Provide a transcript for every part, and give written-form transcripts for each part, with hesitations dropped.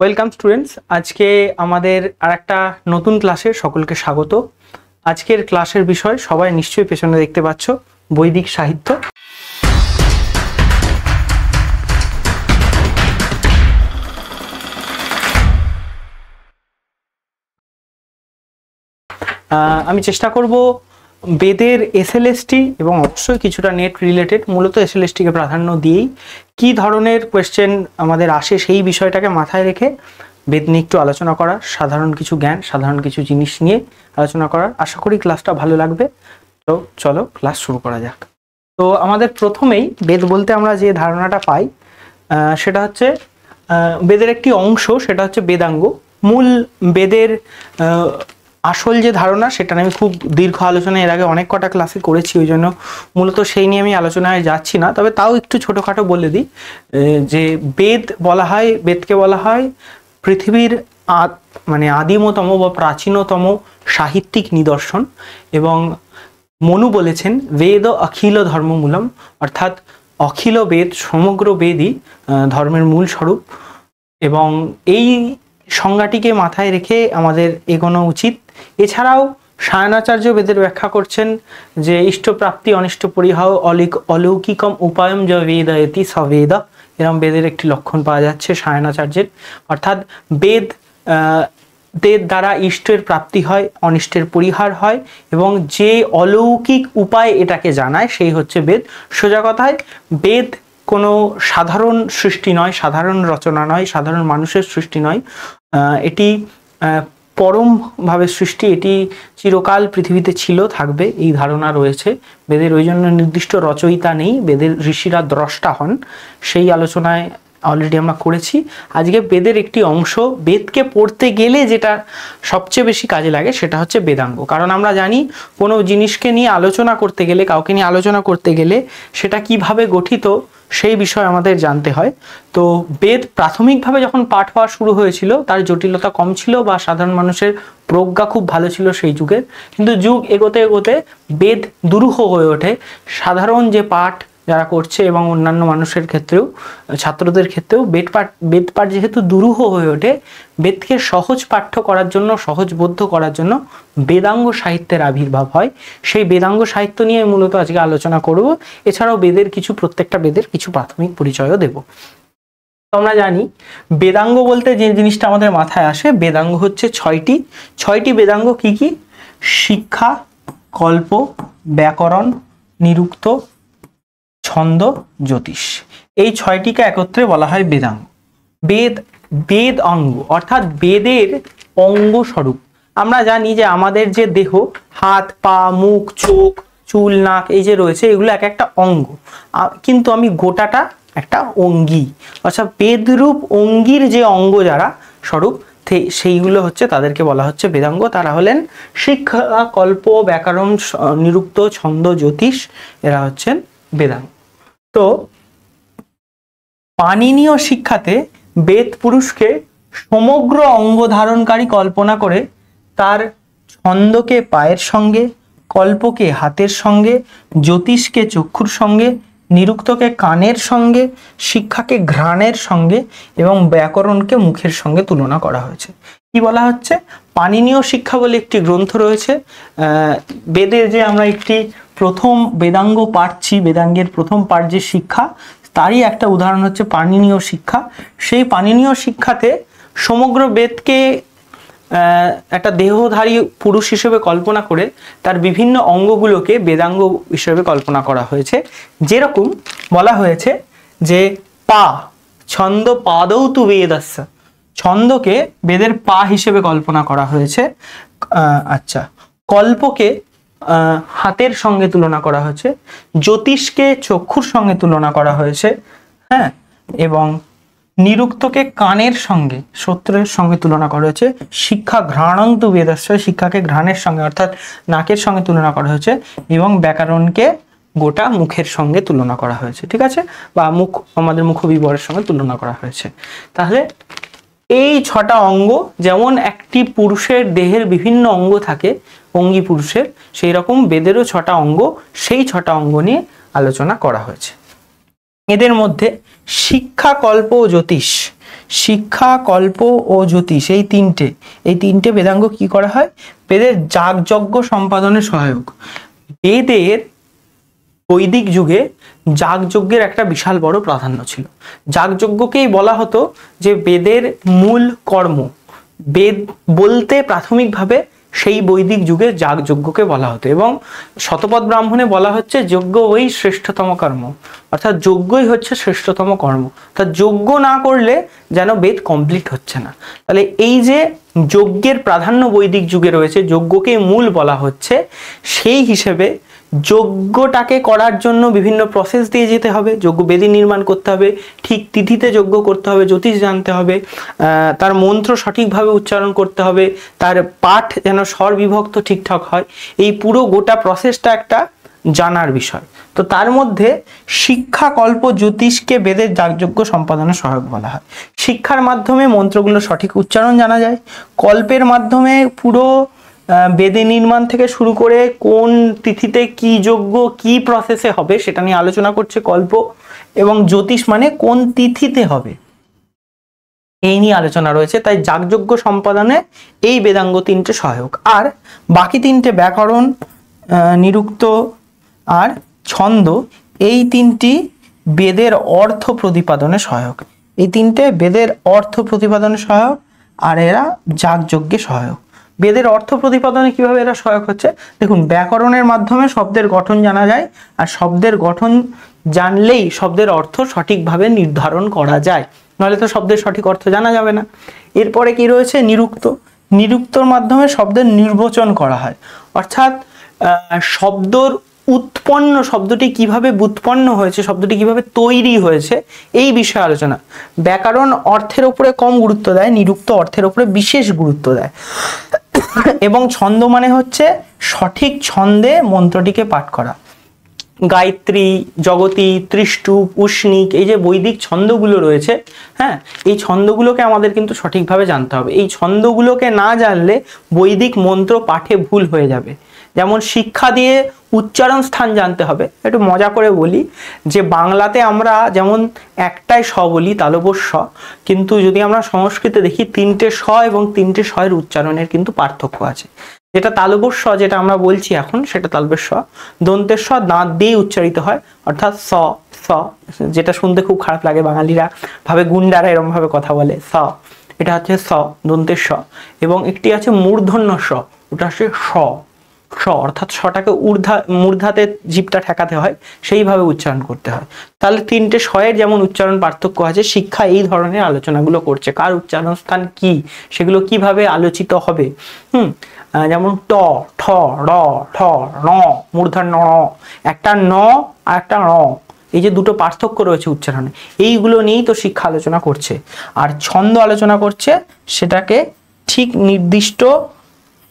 Welcome students, আজকে আমাদের আরেকটা নতুন ক্লাসে সকলকে স্বাগত। আজকের ক্লাসের বিষয় সবাই নিশ্চয়ই পেছনে দেখতে পাচ্ছ, বৈদিক সাহিত্য। আমি চেষ্টা করব বেদের এসএলএসটি এবং অবশ্যই কিছুটা নেট রিলেটেড, মূলত এসএলএসটিকে প্রাধান্য দিয়েই কি ধরনের কোয়েশ্চেন আমাদের আসে সেই বিষয়টাকে মাথায় রেখে বেদ নিয়ে একটু আলোচনা করা, সাধারণ কিছু জ্ঞান, সাধারণ কিছু জিনিস নিয়ে আলোচনা করার। আশা করি ক্লাসটা ভালো লাগবে। তো চলো ক্লাস শুরু করা যাক। তো আমাদের প্রথমেই বেদ বলতে আমরা যে ধারণাটা পাই সেটা হচ্ছে বেদের একটি অংশ, সেটা হচ্ছে বেদাঙ্গ। মূল বেদের আসল যে ধারণা সেটা নিয়ে আমি খুব দীর্ঘ আলোচনা এর আগে অনেক কটা ক্লাসে করেছি, ওই জন্য মূলত সেই নিয়ে আমি আলোচনায় যাচ্ছি না। তবে তাও একটু ছোটোখাটো বলে দিই যে বেদকে বলা হয় পৃথিবীর আদিমতম বা প্রাচীনতম সাহিত্যিক নিদর্শন। এবং মনু বলেছেন বেদ অখিল ধর্মমূলম, অর্থাৎ অখিল বেদ, সমগ্র বেদই ধর্মের মূল স্বরূপ। এবং এই সংজ্ঞাটিকে মাথায় রেখে আমাদের এগোনো উচিত। এছাড়াও সায়নাচার্য বেদের ব্যাখ্যা করছেন যে ইষ্টপ্রাপ্তি অনিষ্ট পরিহার অলৌকিকম উপায়ম য বেদয়তি সবেদ, এরম বেদের একটি লক্ষণ পাওয়া যাচ্ছে সায়নাচার্যের। অর্থাৎ বেদের দ্বারা ইষ্টের প্রাপ্তি হয়, অনিষ্টের পরিহার হয়, এবং যে অলৌকিক উপায় এটাকে জানায় সেই হচ্ছে বেদ। সোজা কথায় বেদ কোনো সাধারণ সৃষ্টি নয়, সাধারণ রচনা নয়, সাধারণ মানুষের সৃষ্টি নয়। এটি পরমভাবে সৃষ্টি, এটি চিরকাল পৃথিবীতে ছিল, থাকবে, এই ধারণা রয়েছে বেদের। ওই জন্য নির্দিষ্ট রচয়িতা নেই, বেদের ঋষিরা দ্রষ্টা হন, সেই আলোচনায় অলরেডি আমরা করেছি। আজকে বেদের একটি অংশ, বেদকে পড়তে গেলে যেটা সবচেয়ে বেশি কাজে লাগে সেটা হচ্ছে বেদাঙ্গ। কারণ আমরা জানি কোনো জিনিসকে নিয়ে আলোচনা করতে গেলে, কাউকে নিয়ে আলোচনা করতে গেলে সেটা কিভাবে গঠিত সেই বিষয় আমাদের জানতে হয়। তো বেদ প্রাথমিকভাবে যখন পাঠ হওয়া শুরু হয়েছিল তার জটিলতা কম ছিল বা সাধারণ মানুষের প্রজ্ঞা খুব ভালো ছিল সেই যুগের। কিন্তু যুগ এগোতে এগোতে বেদ দুরূহ হয়ে ওঠে। সাধারণ যে পাঠ যারা করছে এবং অন্যান্য মানুষের ক্ষেত্রেও, ছাত্রদের ক্ষেত্রেও বেদ পাঠ যেহেতু দুরূহ হয়ে ওঠে, বেদকে সহজ পাঠ্য করার জন্য, সহজবোধ্য করার জন্য বেদাঙ্গ সাহিত্যের আবির্ভাব হয়। সেই বেদাঙ্গ সাহিত্য নিয়ে মূলত আজকে আলোচনা করব। এছাড়াও প্রত্যেকটা বেদের কিছু প্রাথমিক পরিচয়ও দেব। আমরা জানি বেদাঙ্গ বলতে যে জিনিসটা আমাদের মাথায় আসে, বেদাঙ্গ হচ্ছে ছয়টি বেদাঙ্গ। কি কি? শিক্ষা, কল্প, ব্যাকরণ, নিরুক্ত, ছন্দ, জ্যোতিষ। এই ছয়টিকে একত্রে বলা হয় বেদাঙ্গ। বেদ অঙ্গ, অর্থাৎ বেদের অঙ্গ স্বরূপ। আমরা জানি যে আমাদের যে দেহ, হাত, পা, মুখ, চোখ, চুল, নাক, এই যে রয়েছে, এগুলো এক একটা অঙ্গ, কিন্তু আমি গোটাটা একটা অঙ্গী। অর্থাৎ বেদরূপ অঙ্গীর যে অঙ্গ যারা স্বরূপ, সেইগুলো হচ্ছে, তাদেরকে বলা হচ্ছে বেদাঙ্গ। তারা হলেন শিক্ষা, কল্প, ব্যাকরণ, নিরুক্ত, ছন্দ, জ্যোতিষ, এরা হচ্ছেন বেদাঙ্গ। তো পাণিনীয় শিক্ষাতে বেদ পুরুষকে সমগ্র অঙ্গ ধারণকারী কল্পনা করে তার ছন্দকে পায়ের সঙ্গে, কল্পকে হাতের সঙ্গে, জ্যোতিষকে চক্ষুর সঙ্গে, নিরুক্তকে কানের সঙ্গে, শিক্ষাকে ঘ্রাণের সঙ্গে এবং ব্যাকরণকে মুখের সঙ্গে তুলনা করা হয়েছে। কি বলা হচ্ছে? পাণিনীয় শিক্ষা বলে একটি গ্রন্থ রয়েছে। বেদের যে আমরা একটি প্রথম বেদাঙ্গ পাঠছি, বেদাঙ্গের প্রথম পাঠ যে শিক্ষা, তারই একটা উদাহরণ হচ্ছে পাণিনীয় শিক্ষা। সেই পাণিনীয় শিক্ষাতে সমগ্র বেদকে একটা দেহধারী পুরুষ হিসেবে কল্পনা করে তার বিভিন্ন অঙ্গগুলোকে বেদাঙ্গ হিসেবে কল্পনা করা হয়েছে। যেরকম বলা হয়েছে যে পা ছন্দ পাদৌ তু বেদস্য, ছন্দকে বেদের পা হিসেবে কল্পনা করা হয়েছে। আচ্ছা, কল্পকে হাতের সঙ্গে তুলনা করা হয়েছে, জ্যোতিষকে চক্ষুর সঙ্গে তুলনা করা হয়েছে, হ্যাঁ, এবং নিরুক্তকে কানের সঙ্গে, শ্রোত্রের সঙ্গে তুলনা করা হয়েছে। শিক্ষা ঘ্রাণং তু বেদস্য, শিক্ষাকে ঘ্রাণের সঙ্গে অর্থাৎ নাকের সঙ্গে তুলনা করা হয়েছে, এবং ব্যাকরণকে গোটা মুখের সঙ্গে তুলনা করা হয়েছে। ঠিক আছে, বা আমাদের মুখবিবরের সঙ্গে তুলনা করা হয়েছে। তাহলে এই ছটা অঙ্গ, যেমন একটি পুরুষের দেহের বিভিন্ন অঙ্গ থাকে অঙ্গী পুরুষের, সেই রকম বেদেরও ছটা অঙ্গ, সেই ছটা অঙ্গ নিয়ে আলোচনা করা হয়েছে। এদের মধ্যে শিক্ষা, কল্প ও জ্যোতিষ, শিক্ষা, কল্প ও জ্যোতিষ এই তিনটে বেদাঙ্গ কি করা হয়? বেদের যাগযজ্ঞ সম্পাদনে সহায়ক। বেদের বৈদিক যুগে যাগযজ্ঞের একটা বিশাল বড় প্রাধান্য ছিল। যাগযজ্ঞকেই বলা হতো যে বেদের মূল কর্ম। বেদ বলতে প্রাথমিকভাবে সেই বৈদিক যুগে যাগযজ্ঞকে বলা হতো, এবং শতপথ ব্রাহ্মণে বলা হচ্ছে যজ্ঞ ওই শ্রেষ্ঠতম কর্ম, অর্থাৎ যজ্ঞই হচ্ছে শ্রেষ্ঠতম কর্ম। অর্থাৎ যজ্ঞ না করলে যেন বেদ কমপ্লিট হচ্ছে না। তাহলে এই যে যজ্ঞের প্রাধান্য বৈদিক যুগে রয়েছে, যজ্ঞকে মূল বলা হচ্ছে, সেই হিসেবে যজ্ঞটাকে করার জন্য বিভিন্ন প্রসেস দিয়ে যেতে হবে। যজ্ঞ বেদি নির্মাণ করতে হবে, ঠিক তিথিতে যজ্ঞ করতে হবে, জ্যোতিষ জানতে হবে, তার মন্ত্র সঠিকভাবে উচ্চারণ করতে হবে, তার পাঠ যেন স্বর বিভক্ত ঠিকঠাক হয়। এই পুরো গোটা প্রসেসটা একটা জানার বিষয়। তো তার মধ্যে শিক্ষা, কল্প, জ্যোতিষকে বেদের যাগযজ্ঞ সম্পাদনে সহায়ক বলা হয়। শিক্ষার মাধ্যমে মন্ত্রগুলোর সঠিক উচ্চারণ জানা যায়। কল্পের মাধ্যমে পুরো বেদে নির্মাণ থেকে শুরু করে কোন তিথিতে কি যজ্ঞ কি প্রসেসে হবে সেটা নিয়ে আলোচনা করছে কল্প। এবং জ্যোতিষ মানে কোন তিথিতে হবে এই নিয়ে আলোচনা রয়েছে। তাই যাগযজ্ঞ সম্পাদনে এই বেদাঙ্গ তিনটে সহায়ক। আর বাকি তিনটে ব্যাকরণ, নিরুক্ত আর ছন্দ, এই তিনটি বেদের অর্থ প্রতিপাদনে সহায়ক। এই তিনটে বেদের অর্থ প্রতিপাদনে সহায়ক, আর এরা যাগযজ্ঞে সহায়ক। বেদের অর্থ প্রতিপাদনে কিভাবে এরা সহায়ক হচ্ছে? দেখুন, ব্যাকরণের মাধ্যমে শব্দের গঠন জানা যায়, আর শব্দের গঠন জানলেই শব্দের অর্থ সঠিকভাবে নির্ধারণ করা যায়, নাহলে তো শব্দের সঠিক অর্থ জানা যাবে না। এরপরে কি রয়েছে? নিরুক্ত। নিরুক্তর মাধ্যমে শব্দের নির্বচন করা হয়, অর্থাৎ শব্দর উৎপন্ন, শব্দটি কিভাবে উৎপন্ন হয়েছে, শব্দটি কিভাবে তৈরি হয়েছে, এই বিষয়ে আলোচনা। ব্যাকরণ অর্থের উপরে কম গুরুত্ব দেয়, নিরুক্ত অর্থের উপরে বিশেষ গুরুত্ব দেয়। এবং ছন্দ মানে হচ্ছে সঠিক ছন্দে মন্ত্রটিকে পাঠ করা। গায়ত্রী, জগতী, ত্রিষ্টু, পুষ্ণিক, এই যে বৈদিক ছন্দগুলো রয়েছে, হ্যাঁ, এই ছন্দগুলোকে আমাদের কিন্তু সঠিকভাবে জানতে হবে। এই ছন্দগুলোকে না জানলে বৈদিক মন্ত্র পাঠে ভুল হয়ে যাবে। যেমন শিক্ষা দিয়ে উচ্চারণ স্থান জানতে হবে। একটু মজা করে বলি যে বাংলাতে আমরা যেমন একটাই স বলি, তালব্য স, কিন্তু যদি আমরা সংস্কৃতে দেখি তিনটে স এবং তিনটে স এর উচ্চারণের কিন্তু পার্থক্য আছে। যেটা তালব্য স যেটা আমরা বলছি এখন, সেটা তালব্য স, দন্তের স দাঁত দিয়ে উচ্চারিত হয়, অর্থাৎ স স, যেটা শুনতে খুব খারাপ লাগে, বাঙালিরা ভাবে গুন্ডারা এরকম ভাবে কথা বলে, স, এটা হচ্ছে স, দন্তের স। এবং একটি আছে মূর্ধন্য স, ওটা হচ্ছে স, স, অর্থাৎ সটাকে মূর্ধাতে জিভটা ঠেকাতে হয়, সেইভাবে উচ্চারণ করতে হয়। তাহলে তিনটে স্বয়ের যেমন উচ্চারণ পার্থক্য আছে, শিক্ষা এই ধরনের আলোচনাগুলো করছে, কার উচ্চারণ স্থান কি, সেগুলো কিভাবে আলোচিত হবে। যেমন ট, ঠ, র, ঠ, ন, মূর্ধন্য ন, একটা ন আর একটা র, এই যে দুটো পার্থক্য রয়েছে উচ্চারণে, এইগুলো নিয়েই তো শিক্ষা আলোচনা করছে। আর ছন্দ আলোচনা করছে সেটাকে ঠিক নির্দিষ্ট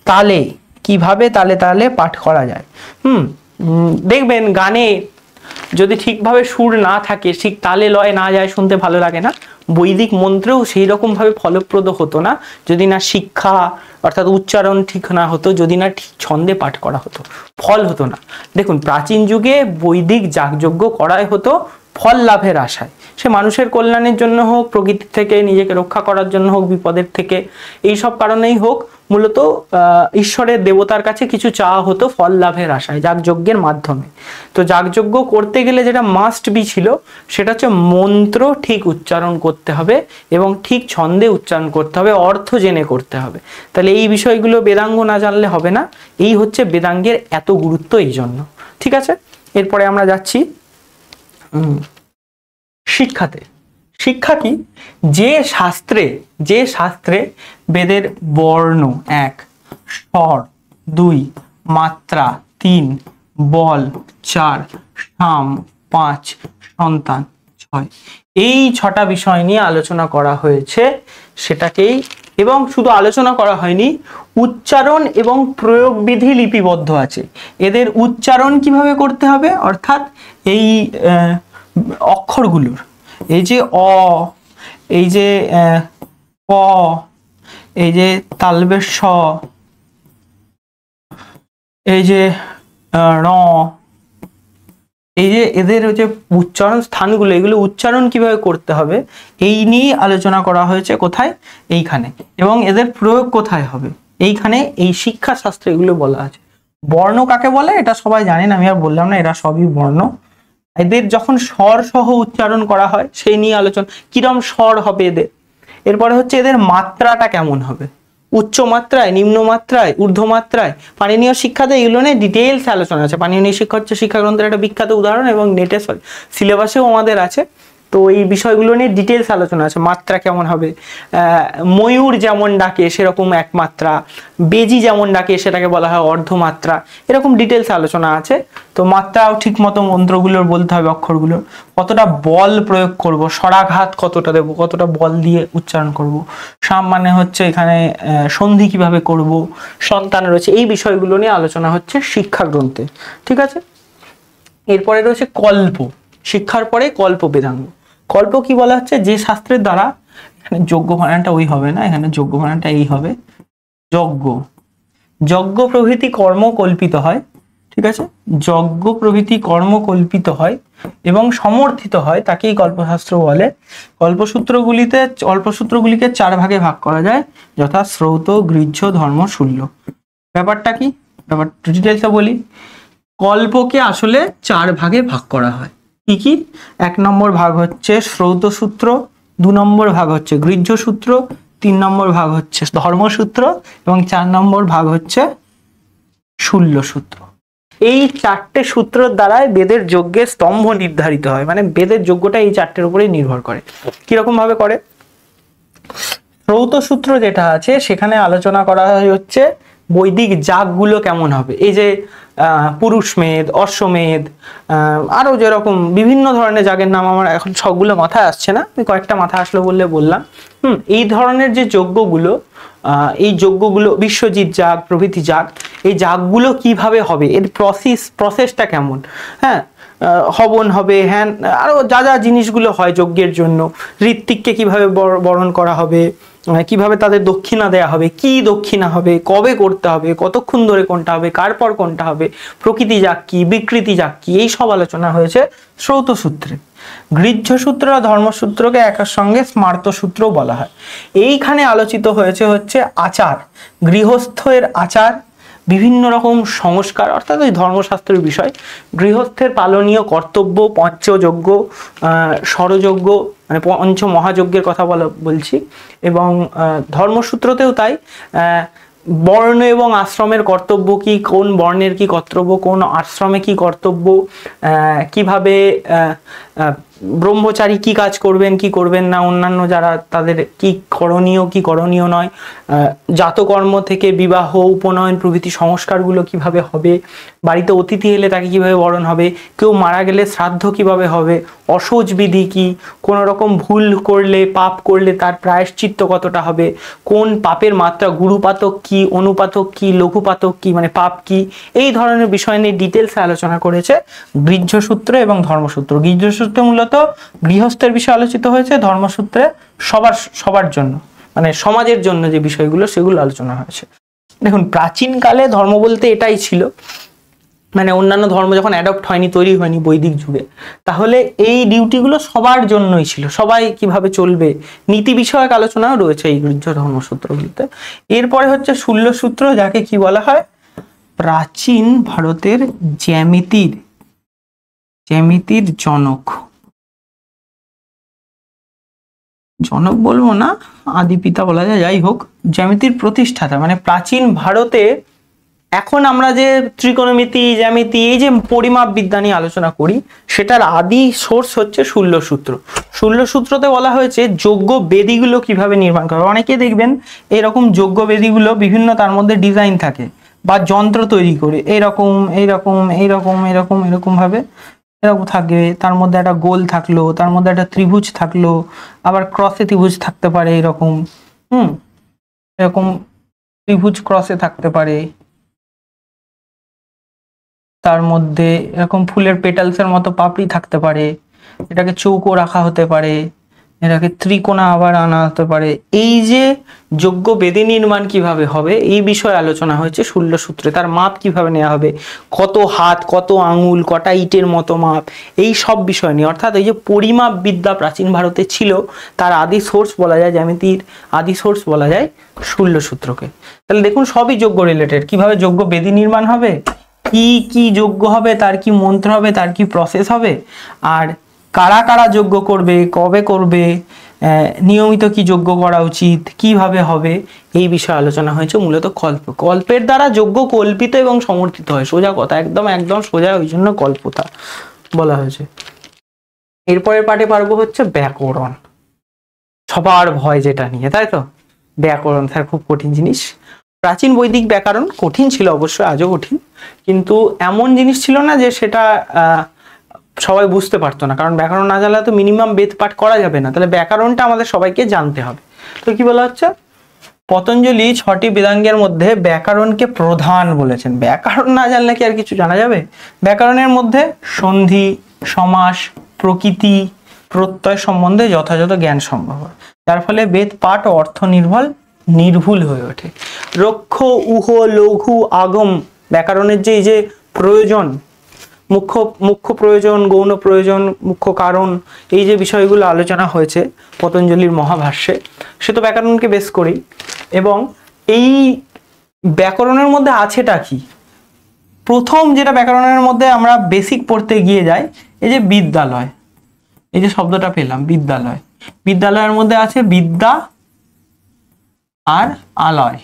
তালে, কিভাবে তালে তালে পাঠ করা যায়। দেখবেন গানে যদি ঠিকভাবে সুর না থাকে, ঠিক তালে লয় না যায়, শুনতে ভালো লাগে না। বৈদিক মন্ত্রেও সেই রকম ভাবে ফলপ্রদ হতো না যদি না শিক্ষা অর্থাৎ উচ্চারণ ঠিক না হতো, যদি না ঠিক ছন্দে পাঠ করা হতো, ফল হতো না। দেখুন, প্রাচীন যুগে বৈদিক যাগযজ্ঞ করাই হতো ফল লাভের আশায়, সে মানুষের কল্যাণের জন্য হোক, প্রকৃতি থেকে নিজেকে রক্ষা করার জন্য হোক, বিপদের থেকে, এই সব কারণেই হোক, মূলত ঈশ্বরের দেবতার কাছে কিছু চাওয়া হতো ফল লাভের আশায় যাগযজ্ঞের মাধ্যমে। তো যাগযজ্ঞ করতে গেলে যেটা মাস্ট বি ছিল সেটা হচ্ছে মন্ত্র ঠিক উচ্চারণ করতে হবে এবং ঠিক ছন্দে উচ্চারণ করতে হবে, অর্থ জেনে করতে হবে। তাহলে এই বিষয়গুলো বেদাঙ্গ না জানলে হবে না। এই হচ্ছে বেদাঙ্গের এত গুরুত্ব এই জন্য। ঠিক আছে, এরপরে আমরা যাচ্ছি শিক্ষাতে। শিক্ষা কি? যে শাস্ত্রে বেদের বর্ণ 1, স্বর 2, মাত্রা 3, বল 4, সাম 5, সন্তান 6, এই 6টা বিষয় নিয়ে আলোচনা করা হয়েছে সেটাকেই, এবং শুধু আলোচনা করা হয়নি, উচ্চারণ এবং প্রয়োগ বিধি লিপিবদ্ধ আছে। এদের উচ্চারণ কিভাবে করতে হবে, অর্থাৎ এই অক্ষরগুলোর, এই যে অ, এই যে ক, এই যে তালব্য শ, এই যে র, এই যে এদের যে উচ্চারণ স্থানগুলো, এগুলো উচ্চারণ কিভাবে করতে হবে এই নিয়ে আলোচনা করা হয়েছে কোথায়, এইখানে। এবং এদের প্রয়োগ কোথায় হবে এইখানে, এই শিক্ষা শাস্ত্রে এগুলো বলা আছে। বর্ণ কাকে বলে এটা সবাই জানেন, আমি আর বললাম না, এরা সবই বর্ণ। এদের যখন স্বর সহ উচ্চারণ করা হয় সেই নিয়ে আলোচনা, কিরম স্বর হবে এদের। এরপরে হচ্ছে এদের মাত্রাটা কেমন হবে, উচ্চ মাত্রায়, নিম্ন মাত্রায়, ঊর্ধ্ব মাত্রায়। পাণিনীয় শিক্ষাতে এগুলো নিয়ে ডিটেলস আলোচনা আছে। পাণিনীয় শিক্ষা হচ্ছে শিক্ষাগ্রন্থের একটা বিখ্যাত উদাহরণ, এবং নেটে সিলেবাসেও আমাদের আছে। তো এই বিষয়গুলো নিয়ে ডিটেলস আলোচনা আছে। মাত্রা কেমন হবে, ময়ূর যেমন ডাকে সেরকম এক মাত্রা, বেজি যেমন ডাকে সেটাকে বলা হয় অর্ধমাত্রা, এরকম ডিটেলস আলোচনা আছে। তো মাত্রাও ঠিক মতো মন্ত্রগুলোর বলতে হবে, অক্ষরগুলোর কতটা বল প্রয়োগ করব, স্বরাঘাত কতটা দেব, কতটা বল দিয়ে উচ্চারণ করব, সাম মানে হচ্ছে এখানে সন্ধি কিভাবে করব, সন্তান রয়েছে, এই বিষয়গুলো নিয়ে আলোচনা হচ্ছে শিক্ষা গ্রন্থে। ঠিক আছে, এরপরে রয়েছে কল্প। শিক্ষার পরে কল্প বেদাঙ্গ। কল্প কি বলা হচ্ছে, যে শাস্ত্রের দ্বারা, এখানে যজ্ঞ বানানটা ওই হবে না, এখানে যজ্ঞ বানানটা এই হবে, যজ্ঞ, যজ্ঞ প্রভৃতি কর্ম কল্পিত হয়। ঠিক আছে, যজ্ঞ প্রভৃতি কর্ম কল্পিত হয় এবং সমর্থিত হয়, তাকেই কল্পশাস্ত্র বলে। কল্পসূত্রগুলিকে 4 ভাগে ভাগ করা যায়, যথা শ্রৌত, গৃহ্য, ধর্ম, শূল্য। ব্যাপারটা কি, ব্যাপারটা ডিটেলসে বলি। কল্পকে আসলে 4 ভাগে ভাগ করা হয়। কি কি? 1 নম্বর ভাগ হচ্ছে শ্রৌত সূত্র, 2 নম্বর ভাগ হচ্ছে গৃহ্য সূত্র, 3 নম্বর ভাগ হচ্ছে ধর্মসূত্র, এবং 4 নম্বর ভাগ হচ্ছে শূল্য সূত্র। এই 4টে সূত্রের দ্বারাই বেদের যজ্ঞের স্তম্ভ নির্ধারিত হয়। মানে বেদের যজ্ঞটা এই 4টের উপরেই নির্ভর করে। কিরকম ভাবে করে? শ্রৌত সূত্র যেটা আছে সেখানে আলোচনা করা হচ্ছে বৈদিক যাগগুলো কেমন হবে। এই যে পুরুষমেধ, অশ্বমেধ, আরো যেরকম বিভিন্ন ধরনের যাগের নাম আমার এখন সবগুলো মাথায় আসছে না, আমি কয়েকটা মাথায় আসলো বললে বললাম। এই ধরনের যে যজ্ঞগুলো, এই যজ্ঞগুলো, বিশ্বজিৎ যাগ প্রভৃতি যাগ, এই যাগগুলো কিভাবে হবে, এর প্রসেসটা কেমন, হ্যাঁ, হবন হবে, হ্যাঁ, আরো যা যা জিনিসগুলো হয় যজ্ঞের জন্য, ঋত্বিককে কিভাবে বরণ করা হবে, কিভাবে তাদের দক্ষিণা দেয়া হবে, কি দক্ষিণা হবে, কবে করতে হবে, কতক্ষণ ধরে কোনটা হবে, কার পর কোনটা হবে, প্রকৃতি যাগ কি, বিকৃতি যাগ কি, এই সব আলোচনা হয়েছে শ্রৌত সূত্রে। গৃহ্য সূত্র আর ধর্মসূত্রকে একের সঙ্গে স্মার্ত সূত্রও বলা হয়। এইখানে আলোচিত হয়েছে হচ্ছে আচার, গৃহস্থের আচার, বিভিন্ন রকম সংস্কার, অর্থাৎ ওই ধর্মশাস্ত্রের বিষয়, গৃহস্থের পালনীয় কর্তব্য, পঞ্চযজ্ঞ, ষড়যজ্ঞ, মানে পঞ্চ মহাযজ্ঞের কথা বলছি, এবং ধর্মসূত্রতেও তাই। বর্ণ এবং আশ্রমের কর্তব্য কি, কোন বর্ণের কি কর্তব্য, কোন আশ্রমে কি কর্তব্য, কিভাবে ব্রহ্মচারী কি কাজ করবেন কি করবেন না, অন্যান্য যারা তাদের কি করণীয় কি করণীয় নয়, জাতকর্ম থেকে বিবাহ, উপনয়ন প্রভৃতি সংস্কারগুলো কিভাবে হবে, বাড়িতে অতিথি এলে তাকে কিভাবে বরণ হবে, কেউ মারা গেলে শ্রাদ্ধ কিভাবে হবে, অশৌচ বিধি কি, কোন রকম ভুল করলে, পাপ করলে তার প্রায়শ্চিত্ত কতটা হবে, কোন পাপের মাত্রা, গুরুপাতক কি, অনুপাতক কি, লঘুপাতক কি, মানে পাপ কি, এই ধরনের বিষয় নিয়ে ডিটেলসে আলোচনা করেছে গৃহ্য সূত্র এবং ধর্মসূত্র। গৃহ্য সূত্রে মূলত গৃহস্থের বিষয় আলোচিত হয়েছে, ধর্মসূত্রে সবার জন্য, মানে সমাজের জন্য যে বিষয়গুলো সেগুলো আলোচনা হয়েছে। দেখুন, প্রাচীনকালে ধর্ম বলতে এটাই ছিল, মানে অন্যান্য ধর্ম যখন অ্যাডপ্ট হয়নি, তৈরি হয়নি বৈদিক যুগে, তাহলে এই ডিউটিগুলো সবার জন্যই ছিল, সবাই কিভাবে চলবে, নীতি বিষয়ক আলোচনাও রয়েছে এই গৃহ্য ধর্মসূত্রগুলিতে। এরপরে হচ্ছে শূল্য সূত্র, যাকে কি বলা হয়, প্রাচীন ভারতের জ্যামিতির জনক বলবো না, আদি পিতা বলা যায়, যাই হোক, জ্যামিতির প্রতিষ্ঠাতা। মানে প্রাচীন ভারতে এখন আমরা যে ত্রিকোণমিতি, জ্যামিতি, এই যে পরিমাপ বিদ্যা নিয়ে আলোচনা করি, সেটার আদি সোর্স হচ্ছে শূল্য সূত্র। শূল্য সূত্রতে বলা হয়েছে যজ্ঞ বেদিগুলো কিভাবে নির্মাণ করা। অনেকে দেখবেন এরকম যজ্ঞ বেদিগুলো বিভিন্ন, তার মধ্যে ডিজাইন থাকে, বা যন্ত্র তৈরি করে এরকম ভাবে এরকম থাকবে, তার মধ্যে একটা গোল থাকলো, তার মধ্যে একটা ত্রিভুজ থাকলো, আবার ক্রসে ত্রিভুজ থাকতে পারে, এরকম এরকম ত্রিভুজ ক্রসে থাকতে পারে, তার মধ্যে এরকম ফুলের পেটালসের মতো পাপড়ি থাকতে পারে, এটাকে চৌকো রাখা হতে পারে, এটাকে ত্রিকোণা আবার আনা হতে পারে। এই যে যজ্ঞ বেদী নির্মাণ কিভাবে হবে এই বিষয়ে আলোচনা হয়েছে শূল্যসূত্রে। তার মাপ কিভাবে নেওয়া হবে, কত হাত, কত আঙুল, কটা ইটের মতো মাপ, এই সব বিষয় নিয়ে। অর্থাৎ এই যে পরিমাপ বিদ্যা প্রাচীন ভারতে ছিল, তার আদি সোর্স বলা যায়, জ্যামিতির আদি সোর্স বলা যায় শূল্যসূত্রকে। তাহলে দেখুন সবই যজ্ঞ রিলেটেড। কিভাবে যজ্ঞ বেদী নির্মাণ হবে, কি কি যজ্ঞ হবে, তার কি মন্ত্র হবে, তার কি প্রসেস হবে, আর কারা কারা যজ্ঞ করবে, কবে করবে, নিয়মিত কি যজ্ঞ করা উচিত, কিভাবে হবে, এই বিষয়ে আলোচনা হয়েছে। মূলত কল্পের দ্বারা যজ্ঞ কল্পিত এবং সমর্থিত হয়, সোজা কথা, একদম একদম সোজা, ওই জন্য কল্পতা বলা হয়েছে। এরপরের পাঠে পারবো হচ্ছে ব্যাকরণ, সবার ভয় যেটা নিয়ে, তাই তো। ব্যাকরণ স্যার খুব কঠিন জিনিস। প্রাচীন বৈদিক ব্যাকরণ কঠিন ছিল, অবশ্যই আজও কঠিন, কিন্তু এমন জিনিস ছিল না যে সেটা সবাই বুঝতে পারতো না। কারণ ব্যাকরণ না জানলে তো মিনিমাম বেদ পাঠ করা যাবে না। তাহলে ব্যাকরণটা আমাদের সবাইকে জানতে হবে। তো কি বলা হচ্ছে, পতঞ্জলি 6টি বেদাঙ্গের মধ্যে ব্যাকরণকে প্রধান বলেছেন। ব্যাকরণ না জানলে কি আর কিছু জানা যাবে? ব্যাকরণের মধ্যে সন্ধি, সমাস, প্রকৃতি, প্রত্যয় সম্বন্ধে যথাযথ জ্ঞান সম্ভব হয়, যার ফলে বেদ পাঠ ও অর্থ নির্ভুল হয়ে ওঠে। রক্ষ, উহ, লঘু, আগম, ব্যাকরণের যে এই যে প্রয়োজন, মুখ্য প্রয়োজন, গৌণ প্রয়োজন, মুখ্য কারণ, এই যে বিষয়গুলো আলোচনা হয়েছে পতঞ্জলির মহাভাষ্যে, সে তো ব্যাকরণকে বেস করেই। এবং এই ব্যাকরণের মধ্যে আছেটা কি, প্রথম যেটা ব্যাকরণের মধ্যে আমরা বেসিক পড়তে গিয়ে যাই, এই যে বিদ্যালয়, এই যে শব্দটা পেলাম বিদ্যালয়, বিদ্যালয়ের মধ্যে আছে বিদ্যা আর আলয়,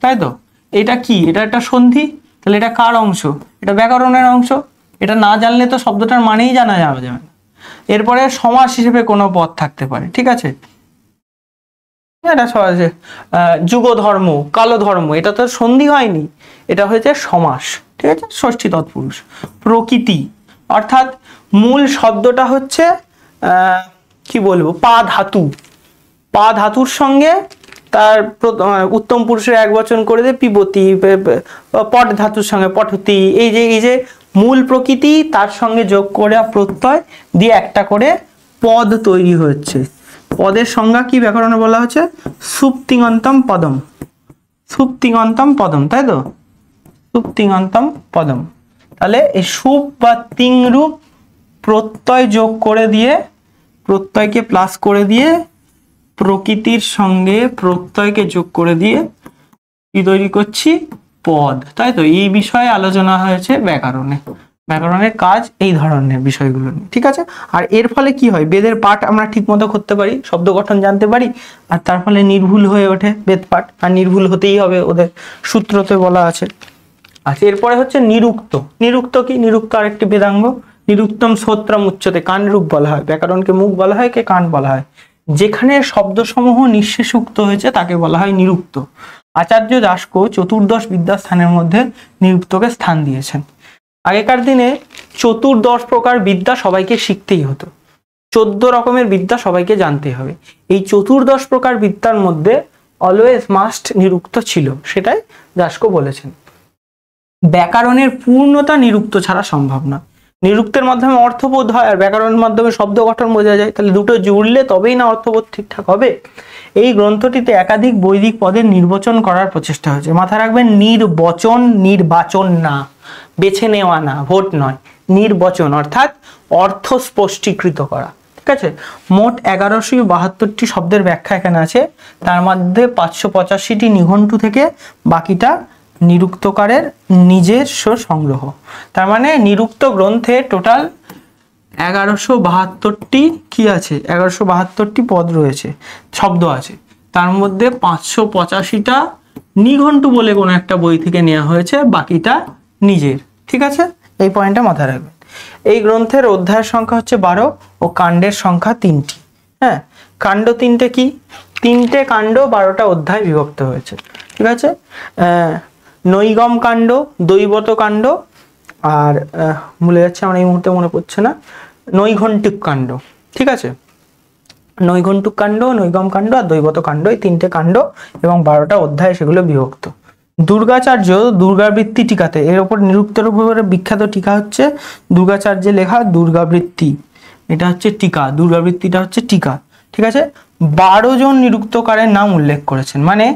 তাই তো। এটা কি, এটা একটা সন্ধি, তাহলে এটা কার অংশ, এটা ব্যাকরণের অংশ। এটা না জানলে তো শব্দটার মানেই জানা যাবে না। এরপরে সমাস হিসেবে কোনো পদ থাকতে পারে, ঠিক আছে। এটা সহজে যুগ ধর্ম, কালো ধর্ম, এটা তো সন্ধি হয়নি, এটা হয়েছে সমাস, ঠিক আছে, ষষ্ঠী তৎপুরুষ। প্রকৃতি অর্থাৎ মূল শব্দটা হচ্ছে কি বলবো, পা ধাতু, পা ধাতুর সঙ্গে তার উত্তম পুরুষের এক বচন করে দিয়ে পিবতী, পট ধাতুর সঙ্গে পঠতি, এই যে মূল প্রকৃতি, তার সঙ্গে যোগ করে প্রত্যয় দিয়ে একটা করে পদ তৈরি হচ্ছে। পদের সংজ্ঞা কি ব্যাকরণে বলা হচ্ছে, সুপ্তিঙন্তম পদম, সুপ্তিঙন্তম পদম, তাই তো, সুপ্তিঙন্তম পদম। তাহলে এই সুপ বা তিং রূপ প্রত্যয় যোগ করে দিয়ে, প্রত্যয়কে প্লাস করে দিয়ে, প্রকৃতির সঙ্গে প্রত্যয়কে যোগ করে দিয়ে কি তৈরি করছি, পদ, তাই তো। এই বিষয়ে আলোচনা হয়েছে ব্যাকরণে। ব্যাকরণের কাজ এই ধরনের বিষয়গুলো নিয়ে, ঠিক আছে। আর এর ফলে কি হয়, বেদের পাঠ আমরা ঠিক মতো করতে পারি, শব্দ গঠন জানতে পারি, আর তার ফলে নির্ভুল হয়ে ওঠে বেদ পাঠ। আর নির্ভুল হতেই হবে, ওদের সূত্রতে বলা আছে। আচ্ছা, এরপরে হচ্ছে নিরুক্ত। নিরুক্ত কি, নিরুক্ত আরেকটি বেদাঙ্গ। নিরুক্তম শ্রোত্রম উচ্চতে, কান রূপ বলা হয়, ব্যাকরণকে মুখ বলা হয়, কে কান বলা হয়। যেখানে শব্দসমূহ নিঃশেষুক্ত হয়েছে তাকে বলা হয় নিরুক্ত। আচার্য দাশকো চতুর্দশ বিদ্যাস্থানের মধ্যে নিরুক্তকে স্থান দিয়েছেন। আগেকার দিনে 14 প্রকার বিদ্যা সবাইকে শিখতেই হতো, 14 রকমের বিদ্যা সবাইকে জানতে হবে। এই 14 প্রকার বিদ্যার মধ্যে অলওয়েজ মাস্ট নিরুক্ত ছিল, সেটাই দাশকো বলেছেন। ব্যাকরণের পূর্ণতা নিরুক্ত ছাড়া সম্ভব না। নিরুক্তের মাধ্যমে অর্থবোধ হয়, আর ব্যাকরণের মাধ্যমে শব্দ গঠন বোঝা যায়। তাহলে দুটো জুড়লে তবেই না অর্থবোধ ঠিকঠাক হবে। এই গ্রন্থটিতে একাধিক বৈদিক পদের নির্বাচন করার প্রচেষ্টা হয়েছে। মাথায় রাখবেন, নির্বচন, নির্বাচন না, বেছে নেওয়া না, ভোট নয়, নির্বচন অর্থাৎ অর্থ স্পষ্টীকৃত করা, ঠিক আছে। মোট 1172টি শব্দের ব্যাখ্যা এখানে আছে, তার মধ্যে 585টি নিঘণ্টু থেকে, বাকিটা নিরুক্তকারের নিজস্ব সংগ্রহ। তার মানে নিরুক্ত গ্রন্থে টোটাল 1172টি কি আছে, 1172টি পদ রয়েছে, শব্দ আছে। তার মধ্যে 585টা নিঘণ্টু বলে কোনো একটা বই থেকে নেওয়া হয়েছে, বাকিটা নিজের, ঠিক আছে। এই পয়েন্টটা মাথায় রাখবেন। এই গ্রন্থের অধ্যায়ের সংখ্যা হচ্ছে 12 ও কাণ্ডের সংখ্যা 3টি। হ্যাঁ, কাণ্ড 3টে কি, 3টে কাণ্ড 12টা অধ্যায় বিভক্ত হয়েছে, ঠিক আছে। নৈগম কাণ্ড, দৈবত কাণ্ড, আর ভুলে যাচ্ছে আমার এই মুহূর্তে মনে পড়ছে না, নৈঘণ্টিক কাণ্ড, ঠিক আছে। নৈঘণ্টিক কাণ্ড, নৈগম কাণ্ড আর দৈবত কাণ্ড, এই 3টে কাণ্ড এবং 12টা অধ্যায়, সেগুলো বিভক্ত। দুর্গাচার্য দুর্গাবৃত্তি টিকাতে, এর ওপর নিরুক্তের উপরে বিখ্যাত টিকা হচ্ছে দুর্গাচার্যের লেখা দুর্গাবৃত্তি, এটা হচ্ছে টিকা, দুর্গাবৃত্তিটা হচ্ছে টিকা, ঠিক আছে, 12 জন নিরুক্তকারের নাম উল্লেখ করেছেন। মানে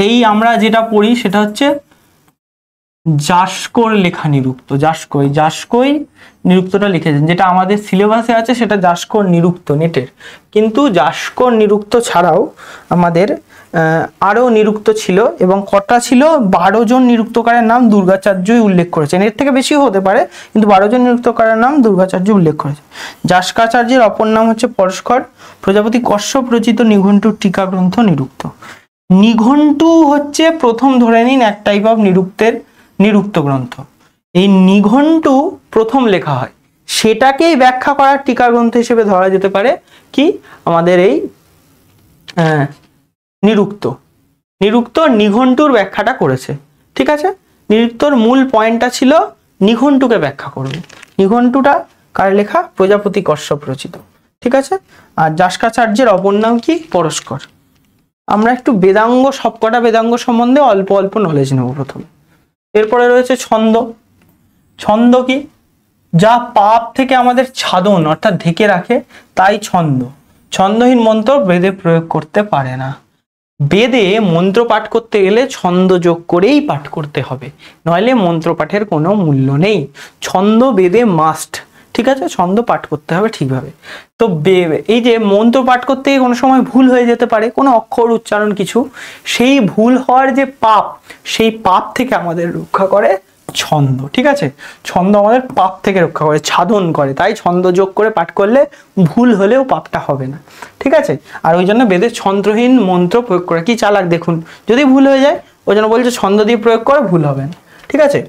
এই আমরা যেটা পড়ি সেটা হচ্ছে যাস্কর লেখা নিরুক্ত, যাস্কই নিরুক্তটা লিখেছেন, যেটা আমাদের সিলেবাসে আছে সেটা যাস্কর নিরুক্ত নেটের, কিন্তু যাস্কর নিরুক্ত ছাড়াও আমাদের আরও নিরুক্ত ছিল, এবং কটা ছিল, 12 জন নিরুক্তকারের নাম দুর্গাচার্যই উল্লেখ করেছেন। এর থেকে বেশিও হতে পারে, কিন্তু 12 জন নিরুক্তকারের নাম দুর্গাচার্য উল্লেখ করেছে। যাস্কাচার্যের অপর নাম হচ্ছে পরস্কর। প্রজাপতি কশ্যপ রচিত নিঘণ্টু টিকা গ্রন্থ নিরুক্ত। নিঘণ্টু হচ্ছে প্রথম ধরে নিন এক টাইপ অফ নিরুক্ত গ্রন্থ। এই নিঘণ্টু প্রথম লেখা হয়, সেটাকেই ব্যাখ্যা করার টিকা গ্রন্থ হিসেবে ধরা যেতে পারে কি আমাদের এই নিরুক্ত নিঘণ্টুর ব্যাখ্যাটা করেছে। ঠিক আছে, নিরুক্তর মূল পয়েন্টটা ছিল নিঘণ্টুকে ব্যাখ্যা করবে। নিঘণ্টুটা কার লেখা? প্রজাপতি কশ্যপ রচিত। ঠিক আছে, আর যাস্কাচার্যের অপর নাম কি? পরস্কর। আমরা একটু বেদাঙ্গ, সবকটা বেদাঙ্গ সম্বন্ধে অল্প অল্প নলেজ নেব প্রথমে। এরপরে রয়েছে ছন্দ। ছন্দ কি? যা পাপ থেকে আমাদের ছাদন অর্থাৎ ঢেকে রাখে, তাই ছন্দ। ছন্দহীন মন্ত্র বেদে প্রয়োগ করতে পারে না। বেদে মন্ত্র পাঠ করতে গেলে ছন্দ যোগ করেই পাঠ করতে হবে, নইলে মন্ত্র পাঠের কোনো মূল্য নেই। ছন্দ বেদে মাস্ট। ঠিক আছে, ছন্দ পাঠ করতে হবে ঠিকভাবে। তো এই যে মন্ত্র পাঠ করতে গিয়ে কোনো সময় ভুল হয়ে যেতে পারে, কোনো অক্ষর উচ্চারণ কিছু, সেই ভুল হওয়ার যে পাপ, সেই পাপ থেকে আমাদের রক্ষা করে ছন্দ। ঠিক আছে, ছন্দ আমাদের পাপ থেকে রক্ষা করে, ছাদন করে, তাই ছন্দ যোগ করে পাঠ করলে ভুল হলেও পাপটা হবে না। ঠিক আছে, আর ওই জন্য বেদের ছন্দহীন মন্ত্র প্রয়োগ করে। কি চালাক দেখুন, যদি ভুল হয়ে যায় ওই জন্য বলছে ছন্দ দিয়ে প্রয়োগ করে, ভুল হবে না। ঠিক আছে,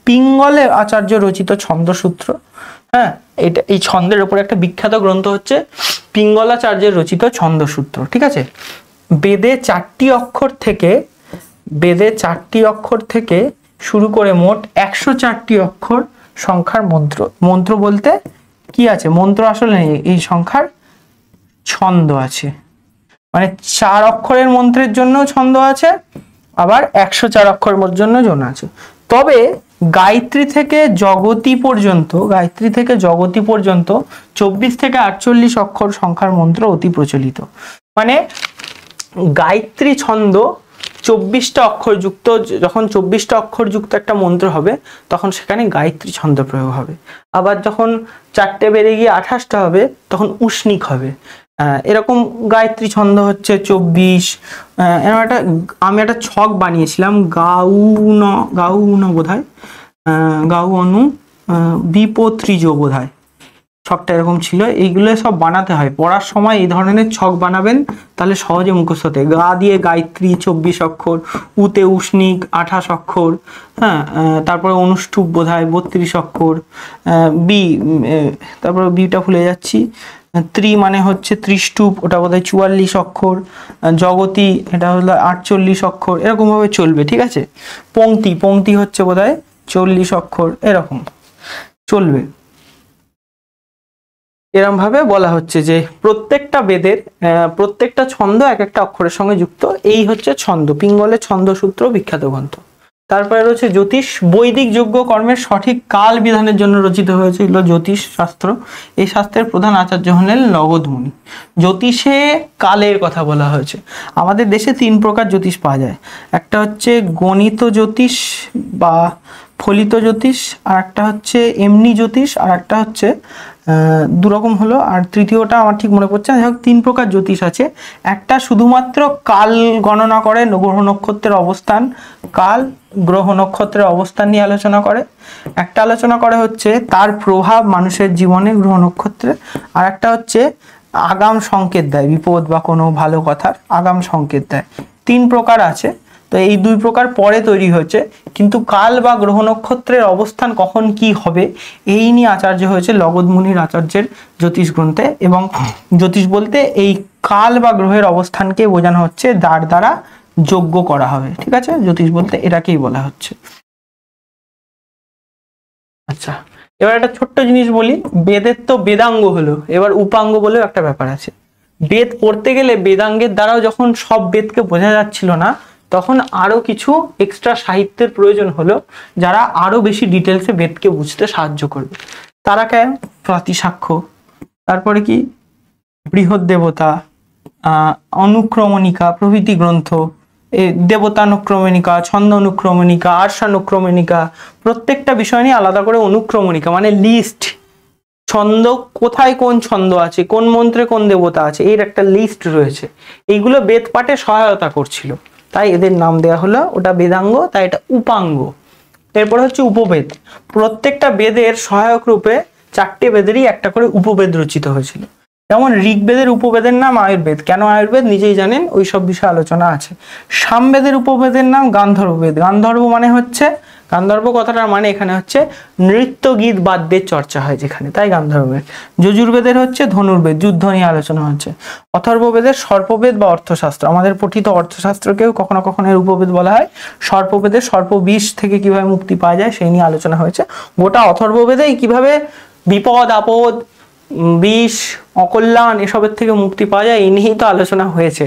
পিঙ্গলে আচার্য রচিত ছন্দসূত্র। হ্যাঁ, এই ছন্দের উপর একটা বিখ্যাত গ্রন্থ হচ্ছে পিঙ্গলাচার্যের রচিত ছন্দসূত্র। ঠিক আছে, বেদে 4টি অক্ষর থেকে শুরু করে মোট 104টি অক্ষর সংখ্যার মন্ত্র। মন্ত্র বলতে কি আছে? মন্ত্র আসলে নেই, এই সংখ্যার ছন্দ আছে। মানে 4 অক্ষরের মন্ত্রের জন্য ছন্দ আছে, আবার 104 অক্ষরের জন্য আছে। তবে গায়ত্রী থেকে জগতী পর্যন্ত 24 থেকে 48 অক্ষর সংখ্যার মন্ত্র অতি প্রচলিত। মানে গায়ত্রী ছন্দ 24টা অক্ষর যুক্ত, যখন 24টা অক্ষর যুক্ত একটা মন্ত্র হবে তখন সেখানে গায়ত্রী ছন্দ প্রয়োগ হবে। আবার যখন 4টে বেড়ে গিয়ে 28টা হবে তখন উষ্ণিক হবে। এরকম গায়ত্রী ছন্দ হচ্ছে 24। আমি একটা ছক বানিয়েছিলাম, গাউন বোধহয়, গাউ অনু বিপত্রিজ বোধহয় ছকটা এরকম ছিল। এইগুলো সব বানাতে হয়, পড়ার সময় এই ধরনের ছক বানাবেন, তাহলে সহজে মুখস্থ হতে। গা দিয়ে গায়ত্রী 24 অক্ষর, উতে উষ্ণিক 28 অক্ষর, হ্যাঁ, তারপরে অনুষ্ঠুপ বোধহয় 32 অক্ষর, বি, তারপরে বিটা ভুলে যাচ্ছি, ত্রি মানে হচ্ছে ত্রিষ্টুপ, ওটা বোধহয় 44 অক্ষর, জগতী এটা হলো 48 অক্ষর, এরকম ভাবে চলবে। ঠিক আছে, পংক্তি হচ্ছে বোধহয় 40 অক্ষর, এরকম চলবে। এরকম ভাবে বলা হচ্ছে যে প্রত্যেকটা বেদের প্রত্যেকটা ছন্দ এক একটা অক্ষরের সঙ্গে যুক্ত। এই হচ্ছে ছন্দ, পিঙ্গলের ছন্দসূত্র বিখ্যাত গ্রন্থ। তারপরে রয়েছে জ্যোতিষ। বৈদিক যজ্ঞ কর্মের সঠিক কাল বিধানের জন্য রচিত হয়েছিল জ্যোতিষ শাস্ত্র। এই শাস্ত্রের প্রধান আচার্য হলেন লগধ মুনি। জ্যোতিষে কালের কথা বলা হয়েছে। আমাদের দেশে 3 প্রকার জ্যোতিষ পাওয়া যায়। একটা হচ্ছে গণিত জ্যোতিষ বা ফলিত জ্যোতিষ, আর একটা হচ্ছে এমনি জ্যোতিষ, আর একটা হচ্ছে দুরকম হলো, আর তৃতীয়টা আমার ঠিক মনে পড়ছে না। 3 প্রকার জ্যোতিষ আছে। একটা শুধুমাত্র কাল গণনা করে, গ্রহ নক্ষত্রের অবস্থান, কাল গ্রহ নক্ষত্রের অবস্থান নিয়ে আলোচনা করে। একটা আলোচনা করে হচ্ছে তার প্রভাব মানুষের জীবনে গ্রহ নক্ষত্রে, আর একটা হচ্ছে আগাম সংকেত দেয়, বিপদ বা কোনো ভালো কথার আগাম সংকেত দেয়। 3 প্রকার আছে। তো এই 2 প্রকার পরে তৈরি হয়েছে, কিন্তু কাল বা গ্রহ নক্ষত্রের অবস্থান কখন কি হবে এই নিয়ে আচার্য হয়েছে লগধ মুনির আচার্যের জ্যোতিষ গ্রন্থে। এবং জ্যোতিষ বলতে এই কাল বা গ্রহের অবস্থানকে বোঝানো হচ্ছে যার দ্বারা যজ্ঞ করা হবে। ঠিক আছে, জ্যোতিষ বলতে এটাকেই বলা হচ্ছে। আচ্ছা, এবার একটা ছোট্ট জিনিস বলি। বেদের তো বেদাঙ্গ হলো, এবার উপাঙ্গ বলেও একটা ব্যাপার আছে। বেদ পড়তে গেলে বেদাঙ্গের দ্বারাও যখন সব বেদকে বোঝা যাচ্ছিল না, তখন আরো কিছু এক্সট্রা সাহিত্যের প্রয়োজন হলো, যারা আরো বেশি ডিটেলসে বেদকে বুঝতে সাহায্য করবে। তারা কেন? প্রাতিসাক্ষ্য, তারপরে কি বৃহৎ দেবতা, অনুক্রমণিকা প্রভৃতি গ্রন্থ, দেবতানুক্রমণিকা, ছন্দ অনুক্রমণিকা, আর্ষানুক্রমণিকা, প্রত্যেকটা বিষয় নিয়ে আলাদা করে অনুক্রমণিকা মানে লিস্ট, ছন্দ কোথায় কোন ছন্দ আছে, কোন মন্ত্রে কোন দেবতা আছে, এর একটা লিস্ট রয়েছে। এইগুলো বেদ পাঠে সহায়তা করছিল, তাই এদের নাম দেওয়া হলো, ওটা বেদাঙ্গ তাই এটা উপাঙ্গ। এরপর হচ্ছে উপবেদ। প্রত্যেকটা বেদের সহায়ক রূপে 4টে বেদেরই একটা করে উপবেদ রচিত হয়েছিল। যেমন ঋগ্বেদের উপবেদের নাম আয়ুর্বেদ। কেন আয়ুর্বেদ নিজেই জানেন, ওই সব বিষয়ে আলোচনা আছে। সামবেদের উপবেদের নাম গান্ধর্ববেদ। গান্ধর্ব মানে হচ্ছে, গান্ধর্ব কথাটার মানে এখানে হচ্ছে নৃত্য গীত বাদ্যের চর্চা হয় যেখানে, তাই গান্ধর্ববেদ। যজুর্বেদের হচ্ছে ধনুর্বেদ, যুদ্ধ নিয়ে আলোচনা হচ্ছে। অথর্ববেদের সর্পবেদ বা অর্থশাস্ত্র, আমাদের পঠিত অর্থশাস্ত্রকেও কখনো কখনো এর উপবেদ বলা হয়। সর্পবেদের সর্প বিষ থেকে কিভাবে মুক্তি পাওয়া যায় সেই নিয়ে আলোচনা হয়েছে। গোটা অথর্ববেদেই কিভাবে বিপদ আপদ, বিষ, অকল্যাণ এসবের থেকে মুক্তি পাওয়া যায় এই নিয়েই তো আলোচনা হয়েছে।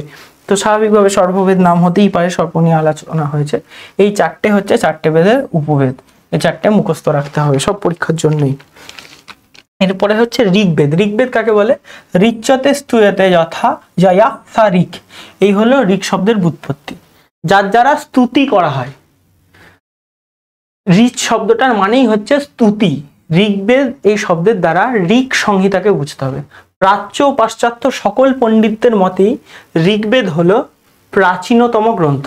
তো স্বাভাবিকভাবে সর্ববেদ নাম হতেই পারে, সর্প নিয়ে আলোচনা হয়েছে। এই 4টে হচ্ছে 4টে বেদের উপবেদ। এই 4টে মুখস্থ রাখতে হবে সব পরীক্ষার জন্যই। এরপরে হচ্ছে ঋগ্বেদ। ঋগ্বেদ কাকে বলে? ঋচ্যতে স্তুয়তে যথা জয়া সা ঋক। এই হলো ঋক শব্দের ব্যুৎপত্তি, যার দ্বারা স্তুতি করা হয়। ঋক শব্দটার মানেই হচ্ছে স্তুতি। ঋগ্বেদ এই শব্দের দ্বারা ঋক সংহিতাকে বুঝতে হবে। প্রাচ্য ও পাশ্চাত্য সকল পণ্ডিতদের মতেই ঋগ্বেদ হলো প্রাচীনতম গ্রন্থ।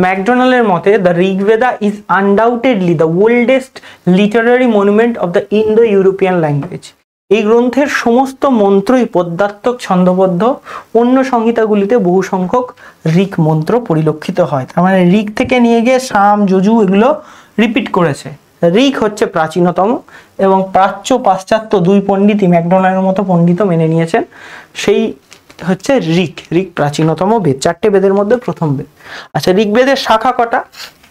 ম্যাকডোনাল্ডের মতে the Rigveda is undoubtedly the oldest Literary monument of the Indo European language. এই গ্রন্থের সমস্ত মন্ত্রই পদ্যাত্মক ছন্দবদ্ধ। অন্য সংহিতাগুলিতে বহু সংখ্যক ঋক মন্ত্র পরিলক্ষিত হয়। তার মানে ঋক থেকে নিয়ে গিয়ে সাম, যজু এগুলো রিপিট করেছে। ঋক হচ্ছে প্রাচীনতম এবং প্রাচ্য পাশ্চাত্য দুই পণ্ডিতই ম্যাকডোনাল্ডের মতো পণ্ডিতও মেনে নিয়েছেন। সেই হচ্ছে ঋক। ঋক প্রাচীনতম বেদ, 4টে বেদের মধ্যে প্রথম বেদ। আচ্ছা, ঋগ্বেদের শাখা কটা,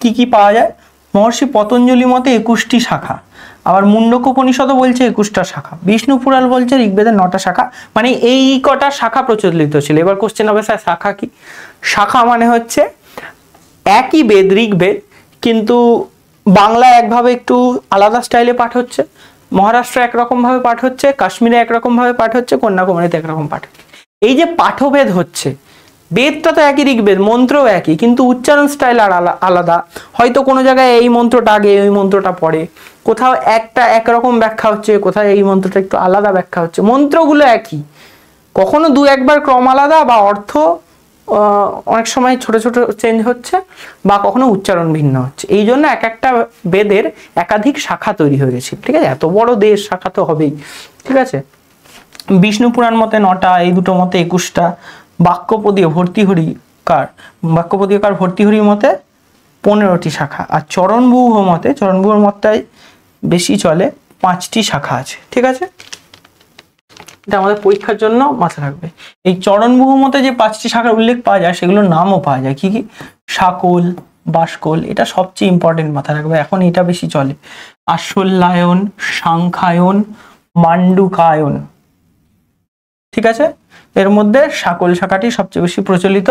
কি কি পাওয়া যায়? মহর্ষি পতঞ্জলি মতে 21টি শাখা, আবার মুন্ডকোপনিষদও বলছে 21টা শাখা, বিষ্ণু পুরাণ বলছে ঋগ্বেদের 9টা শাখা। মানে এই কটা শাখা প্রচলিত ছিল। এবার কোশ্চেন হবে স্যার শাখা কি? শাখা মানে হচ্ছে একই বেদ ঋগ্বেদ, কিন্তু বাংলায় একভাবে একটু আলাদা স্টাইলে পাঠ হচ্ছে, মহারাষ্ট্রে একরকম ভাবে পাঠ হচ্ছে, কাশ্মীরে একরকম ভাবে পাঠ হচ্ছে, কন্যাকুমারীতে একরকম পাঠ হচ্ছে। এই যে পাঠভেদ হচ্ছে, বেদটা তো একই ঋগ্বেদ, মন্ত্রও একই, কিন্তু উচ্চারণ স্টাইল আলাদা। হয়তো কোনো জায়গায় এই মন্ত্রটা আগে, ওই মন্ত্রটা পরে, কোথাও একটা একরকম ব্যাখ্যা হচ্ছে, কোথাও এই মন্ত্রটা একটু আলাদা ব্যাখ্যা হচ্ছে। মন্ত্রগুলো একই, কখনো দু একবার ক্রম আলাদা বা অর্থ অনেক সময় ছোট ছোট চেঞ্জ হচ্ছে, বা কখনো উচ্চারণ ভিন্ন হচ্ছে। এই জন্য এক একটা বেদের একাধিক শাখা তৈরি হয়ে গেছে। ঠিক আছে, এত বড় দেশ, শাখা তো হবেই। ঠিক আছে, বিষ্ণু পুরাণ মতে 9টা, এই দুটো মতে 21টা। বাক্যপদীয় ভর্তিহরিকার, বাক্যপদীয়কার ভর্তিহরির মতে 15টি শাখা। আর চরণবুহ মতে, চরণবুহর মতটাই বেশি চলে, 5টি শাখা আছে। ঠিক আছে, এটা আমাদের পরীক্ষার জন্য মাথায় রাখবে। এই চরণবুহ মতে যে 5টি শাখার উল্লেখ পাওয়া যায়, সেগুলোর নামও পাওয়া যায়। কি কি? শাকল, বাসকল, এটা সবচেয়ে ইম্পর্টেন্ট মাথায় রাখবে, এখন এটা বেশি চলে। আশ্বল্লায়ন, সাংখ্যায়ন, মান্ডুকায়ন। ঠিক আছে, এর মধ্যে শাকল শাখাটি সবচেয়ে বেশি প্রচলিত।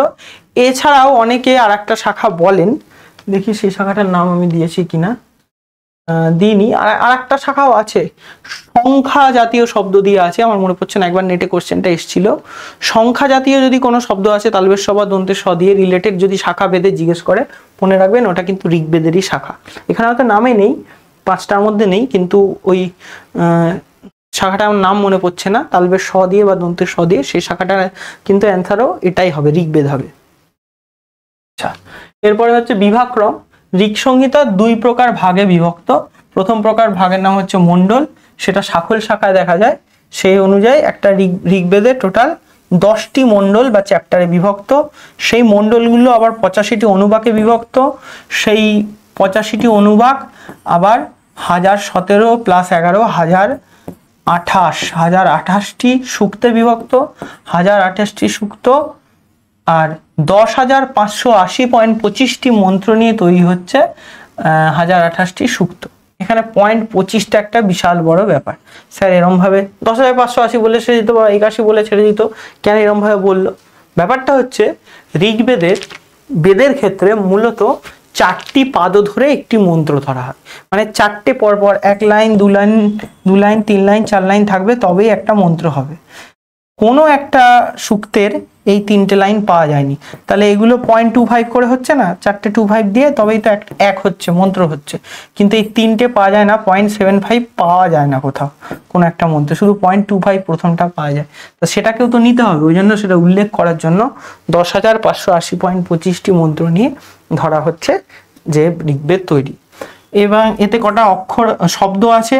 এছাড়াও অনেকে আর একটা শাখা বলেন, দেখি সেই শাখাটার নাম আমি দিয়েছি কিনা, দিইনি। আর একটা শাখাও আছে, সংখ্যা জাতীয় শব্দ দিয়ে আছে, আমার মনে পড়ছে না, একবার নেটে কোশ্চেনটা এসেছিল। সংখ্যা জাতীয় যদি কোনো শব্দ আছে, তালবের স বা দন্তের স দিয়ে রিলেটেড যদি শাখা বেদে জিজ্ঞেস করে, মনে রাখবেন ওটা কিন্তু ঋগ্বেদেরই শাখা। এখানে হয়তো নামে নেই, 5টার মধ্যে নেই, কিন্তু ওই শাখাটার নাম মনে পড়ছে না, তালবের স দিয়ে বা দন্তের স দিয়ে, সেই শাখাটার কিন্তু অ্যান্সারও এটাই হবে, ঋগ্বেদ হবে। আচ্ছা, এরপরে হচ্ছে বিভাগক্রম। ঋক সংহিতা 2 প্রকার ভাগে বিভক্ত। প্রথম প্রকার ভাগের নাম হচ্ছে মণ্ডল, সেটা শাখল শাখায় দেখা যায়। সেই অনুযায়ী একটা ঋগ্বেদে টোটাল 10টি মণ্ডল বা চ্যাপ্টারে বিভক্ত। সেই মণ্ডলগুলো আবার 85টি অনুবাকে বিভক্ত। সেই 85টি অনুবাক আবার 1017 + 11 1028টি সূক্তে বিভক্ত, 1028টি সূক্ত আর 10,580.25টি মন্ত্র নিয়ে তৈরি হচ্ছে 1028টি সূক্ত। এখানে 0.25টা একটা বিশাল বড় ব্যাপার। স্যার এরম ভাবে 10,580 বলে ছেড়ে দিত বা 81 বলে ছেড়ে দিত, কেন এরম ভাবে বললো? ব্যাপারটা হচ্ছে বেদের ক্ষেত্রে মূলত 4টি পাদ ধরে একটি মন্ত্র ধরা হয়। মানে 4টে পরপর 1 লাইন 2 লাইন 3 লাইন 4 লাইন থাকবে, তবেই একটা মন্ত্র হবে। কোনো একটা সূক্তের এই 3টে লাইন পাওয়া যায়নি, তাহলে এগুলো 0.25 করে হচ্ছে না, 4টে 25 দিয়ে তবেই তো এক হচ্ছে, মন্ত্র হচ্ছে। কিন্তু এই 3টে পাওয়া যায় না, 0.75 পাওয়া যায় না কোথাও কোনো একটা মন্ত্রে, শুধু 0.25 প্রথমটা পাওয়া যায়। তো সেটাকেও তো নিতে হবে, ওই জন্য সেটা উল্লেখ করার জন্য 10,580.25টি মন্ত্র নিয়ে ধরা হচ্ছে যে ঋগ্বেদ তৈরি। এবং এতে কটা অক্ষর শব্দ আছে?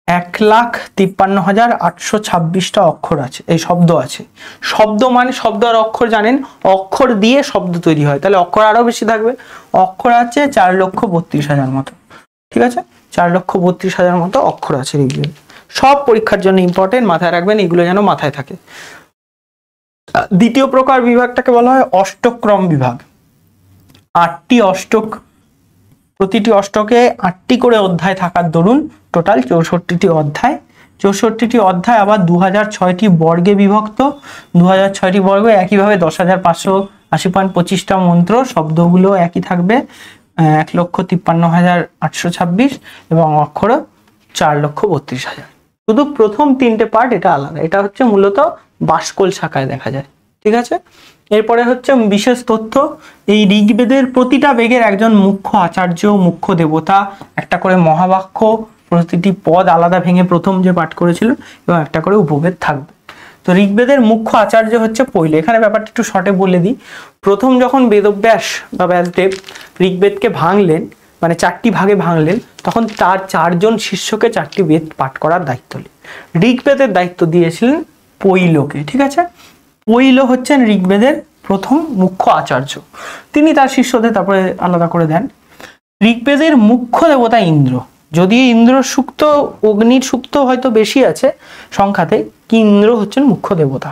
1,53,826টা অক্ষর আছে, এই শব্দ আছে। শব্দ মানে শব্দ আর অক্ষর জানেন, অক্ষর দিয়ে শব্দ তৈরি হয়, তাহলে অক্ষর আরো বেশি থাকবে। অক্ষর আছে 4,32,000 মতো, ঠিক আছে, 4,32,000 মতো অক্ষর আছে ঋগ্বেদ। সব পরীক্ষার জন্য ইম্পর্টেন্ট, মাথায় রাখবেন, এগুলো যেন মাথায় থাকে। দ্বিতীয় প্রকার বিভাগটাকে বলা হয় অষ্টক্রম বিভাগ। 8টি অষ্টক, প্রতিটি অষ্টকে 8টি করে অধ্যায় থাকার দরুন টোটাল 64টি অধ্যায়। 64টি অধ্যায় আবার 2006টি বর্গে বিভক্ত। 2006টি বর্গ, একইভাবে 10,580.25টা মন্ত্র, শব্দগুলো একই থাকবে 1,53,826 এবং অক্ষর 4,32,000। শুধু প্রথম 3টে পার্ট এটা আলাদা, এটা হচ্ছে মূলত বাসকল শাখায় দেখা যায়, ঠিক আছে। এরপরে হচ্ছে বিশেষ তথ্য, এই ঋগ্বেদের প্রতিটা বেগের একজন মুখ্য আচার্য, মুখ্য দেবতা, একটা করে মহাবাক্য, প্রতিটি পদ আলাদা ভেঙে প্রথম যে পাঠ করেছিল, এবং একটা করে উপবেদ থাকবে। তো ঋগ্বেদের মুখ্য আচার্য হচ্ছে পৈল। এখানে ব্যাপারটা একটু শর্টে বলে দিই। প্রথম যখন বেদব্যাস বা ব্যাসদেব ঋগ্বেদকে ভাঙলেন, মানে 4টি ভাগে ভাঙলেন, তখন তার 4জন শিষ্যকে 4টি বেদ পাঠ করার দায়িত্ব নিলেন। ঋগ্বেদের দায়িত্ব দিয়েছিলেন পৈলকে, ঠিক আছে। পৈল হচ্ছেন ঋগ্বেদের প্রথম মুখ্য আচার্য, তিনি তার শিষ্যদের তারপরে আলাদা করে দেন। ঋগ্বেদের মুখ্য দেবতা ইন্দ্র, যদি ইন্দ্র সূক্ত, অগ্নির সূক্ত হয়তো বেশি আছে সংখ্যাতে, কি ইন্দ্র হচ্ছেন মুখ্য দেবতা,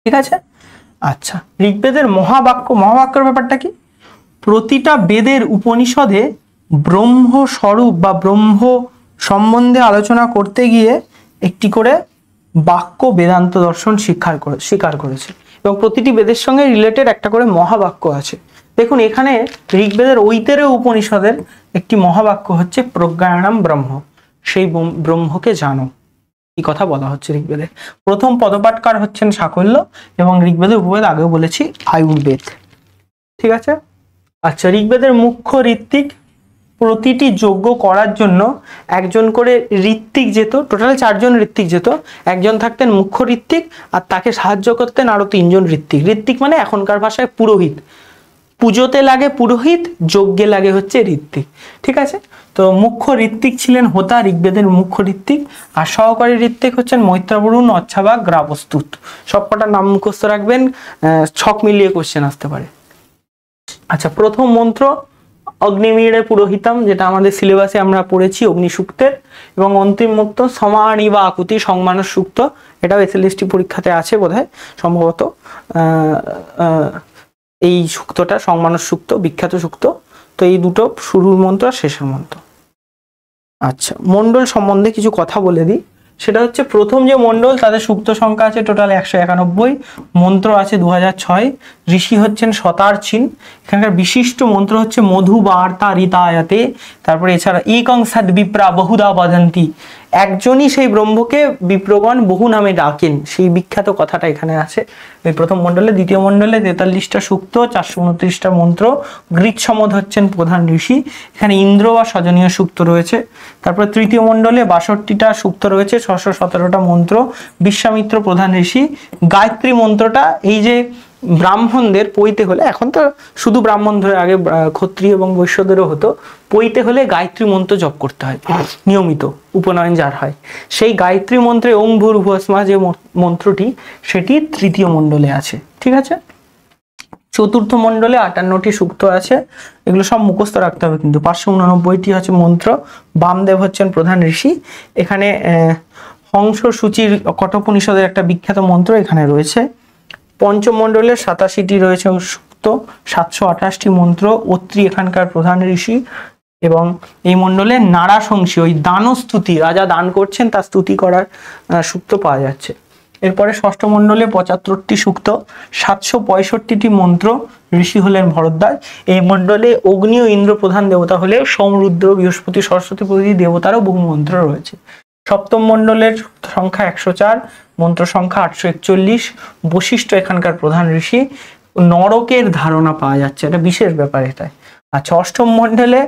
ঠিক আছে। আচ্ছা, ঋগ্বেদের মহাবাক্য, মহাবাক্যের ব্যাপারটা কি? প্রতিটা বেদের উপনিষদে ব্রহ্ম স্বরূপ বা ব্রহ্ম সম্বন্ধে আলোচনা করতে গিয়ে একটি করে বাক্য বেদান্ত দর্শন স্বীকার করেছে, এবং প্রতিটি বেদের সঙ্গে রিলেটেড একটা করে মহাবাক্য আছে। দেখুন এখানে ঋগ্বেদের ঐতেরেয় উপনিষদের একটি মহাবাক্য হচ্ছে প্রজ্ঞানাম ব্রহ্ম, সেই ব্রহ্মকে জানো, এই কথা বলা হচ্ছে ঋগ্বেদে। প্রথম পদপাঠকার হচ্ছেন সাকল্য, এবং ঋগ্বেদের উপবেদ আগেও বলেছি আয়ুর্বেদ, ঠিক আছে। আচ্ছা, ঋগ্বেদের মুখ্য ঋত্বিক, প্রতিটি যজ্ঞ করার জন্য একজন করে ঋত্বিক যেত, টোটাল 4জন ঋত্বিক যেত। একজন থাকতেন মুখ্য ঋত্বিক, আর তাকে সাহায্য করতেন আরো 3জন ঋত্বিক। ঋত্বিক মানে এখনকার ভাষায় পুরোহিত, পুজোতে লাগে পুরোহিত, যজ্ঞে লাগে হচ্ছে ঋত্বিক, ঠিক আছে। তো মুখ্য ঋত্বিক ছিলেন হোতা, ঋগ্বেদের মুখ্য ঋত্বিক। আর সহকারী ঋত্বিক হচ্ছেন মৈত্রবরুণ, অচ্ছাবাক, গ্রাবস্তুত। সবকটার নাম মুখস্থ রাখবেন, ছক মিলিয়ে কোশ্চেন আসতে পারে। আচ্ছা, প্রথম মন্ত্র অগ্নিমীড়ে পুরোহিতম, যেটা আমাদের সিলেবাসে আমরা পড়েছি অগ্নিসূক্তের। এবং অন্তিম মন্ত্র সমানি বা আকুতি, সংমানস সূক্ত, এটাও এসএলএসটি পরীক্ষাতে আছে বোধহয় সম্ভবত। এই সূক্তটা সংমানস সূক্ত, বিখ্যাত সূক্ত। তো এই দুটো শুরুর মন্ত্র আর শেষের মন্ত্র। আচ্ছা, মণ্ডল সম্বন্ধে কিছু কথা বলে দিই। সেটা হচ্ছে প্রথম যে মণ্ডল, তাদের সূক্ত সংখ্যা আছে টোটাল 191, মন্ত্র আছে 2006, ঋষি হচ্ছেন শতার্চিন। এখানকার বিশিষ্ট মন্ত্র হচ্ছে মধু বার্তা রিতায়াতে। তারপরে এছাড়া একং সদ বিপ্রা বহুদা বদন্তি, একজনই সেই ব্রহ্মকে বিপ্রগণ বহু নামে ডাকেন, সেই বিখ্যাত কথাটা এখানে আছে এই প্রথম মণ্ডলে। দ্বিতীয় মণ্ডলে 43টা সূক্ত, 429টা মন্ত্র। গ্রীক সমদ হচ্ছেন প্রধান ঋষি, এখানে ইন্দ্র বা স্বজনীয় সূক্ত রয়েছে। তারপর তৃতীয় মণ্ডলে 62টা সূক্ত রয়েছে, 617টা মন্ত্র। বিশ্বামিত্র প্রধান ঋষি। গায়ত্রী মন্ত্রটা এই যে ব্রাহ্মণদের পইতে হলে, এখন তো শুধু ব্রাহ্মণ ধরে, আগে ক্ষত্রিয় এবং বৈশ্যদেরও হতো, পইতে হলে গায়ত্রী মন্ত্র জপ করতে হয় নিয়মিত, উপনয়ন যার হয়। সেই গায়ত্রী মন্ত্রে ওং ভূর্ভুবস্মঃ যে মন্ত্রটি, সেটি তৃতীয় মণ্ডলে আছে, ঠিক আছে। চতুর্থ মণ্ডলে 58টি সূক্ত আছে, এগুলো সব মুখস্থ রাখতে হবে কিন্তু। 589টি হচ্ছে মন্ত্র। বামদেব হচ্ছেন প্রধান ঋষি। এখানে হংস সূচির কঠোপনিষদের একটা বিখ্যাত মন্ত্র এখানে রয়েছে। পঞ্চম মণ্ডলে 87টি রয়েছে সূক্ত, 728টি মন্ত্র। অত্রি এখানকার প্রধান ঋষি। এবং এই মণ্ডলে নারাশংসী, ওই দানস্তুতি, রাজা দান করছেন তার স্তুতি করার সূক্ত পাওয়া যাচ্ছে। এরপরে ষষ্ঠ মণ্ডলে 75টি সূক্ত, 765টি মন্ত্র। ঋষি হলেন ভরদ্বাজ। এই মণ্ডলে অগ্নি ও ইন্দ্র প্রধান দেবতা হলে সোম, রুদ্র, বৃহস্পতি, সরস্বতী প্রভৃতি দেবতারও বহু মন্ত্র রয়েছে। সপ্তম মণ্ডলের সংখ্যা 104, মন্ত্র সংখ্যা 841, বশিষ্ঠ এখানকার প্রধান ঋষি। নরকের ধারণা পাওয়া যাচ্ছে, এটা বিশেষ ব্যাপার এটাই। আচ্ছা, অষ্টম মণ্ডলে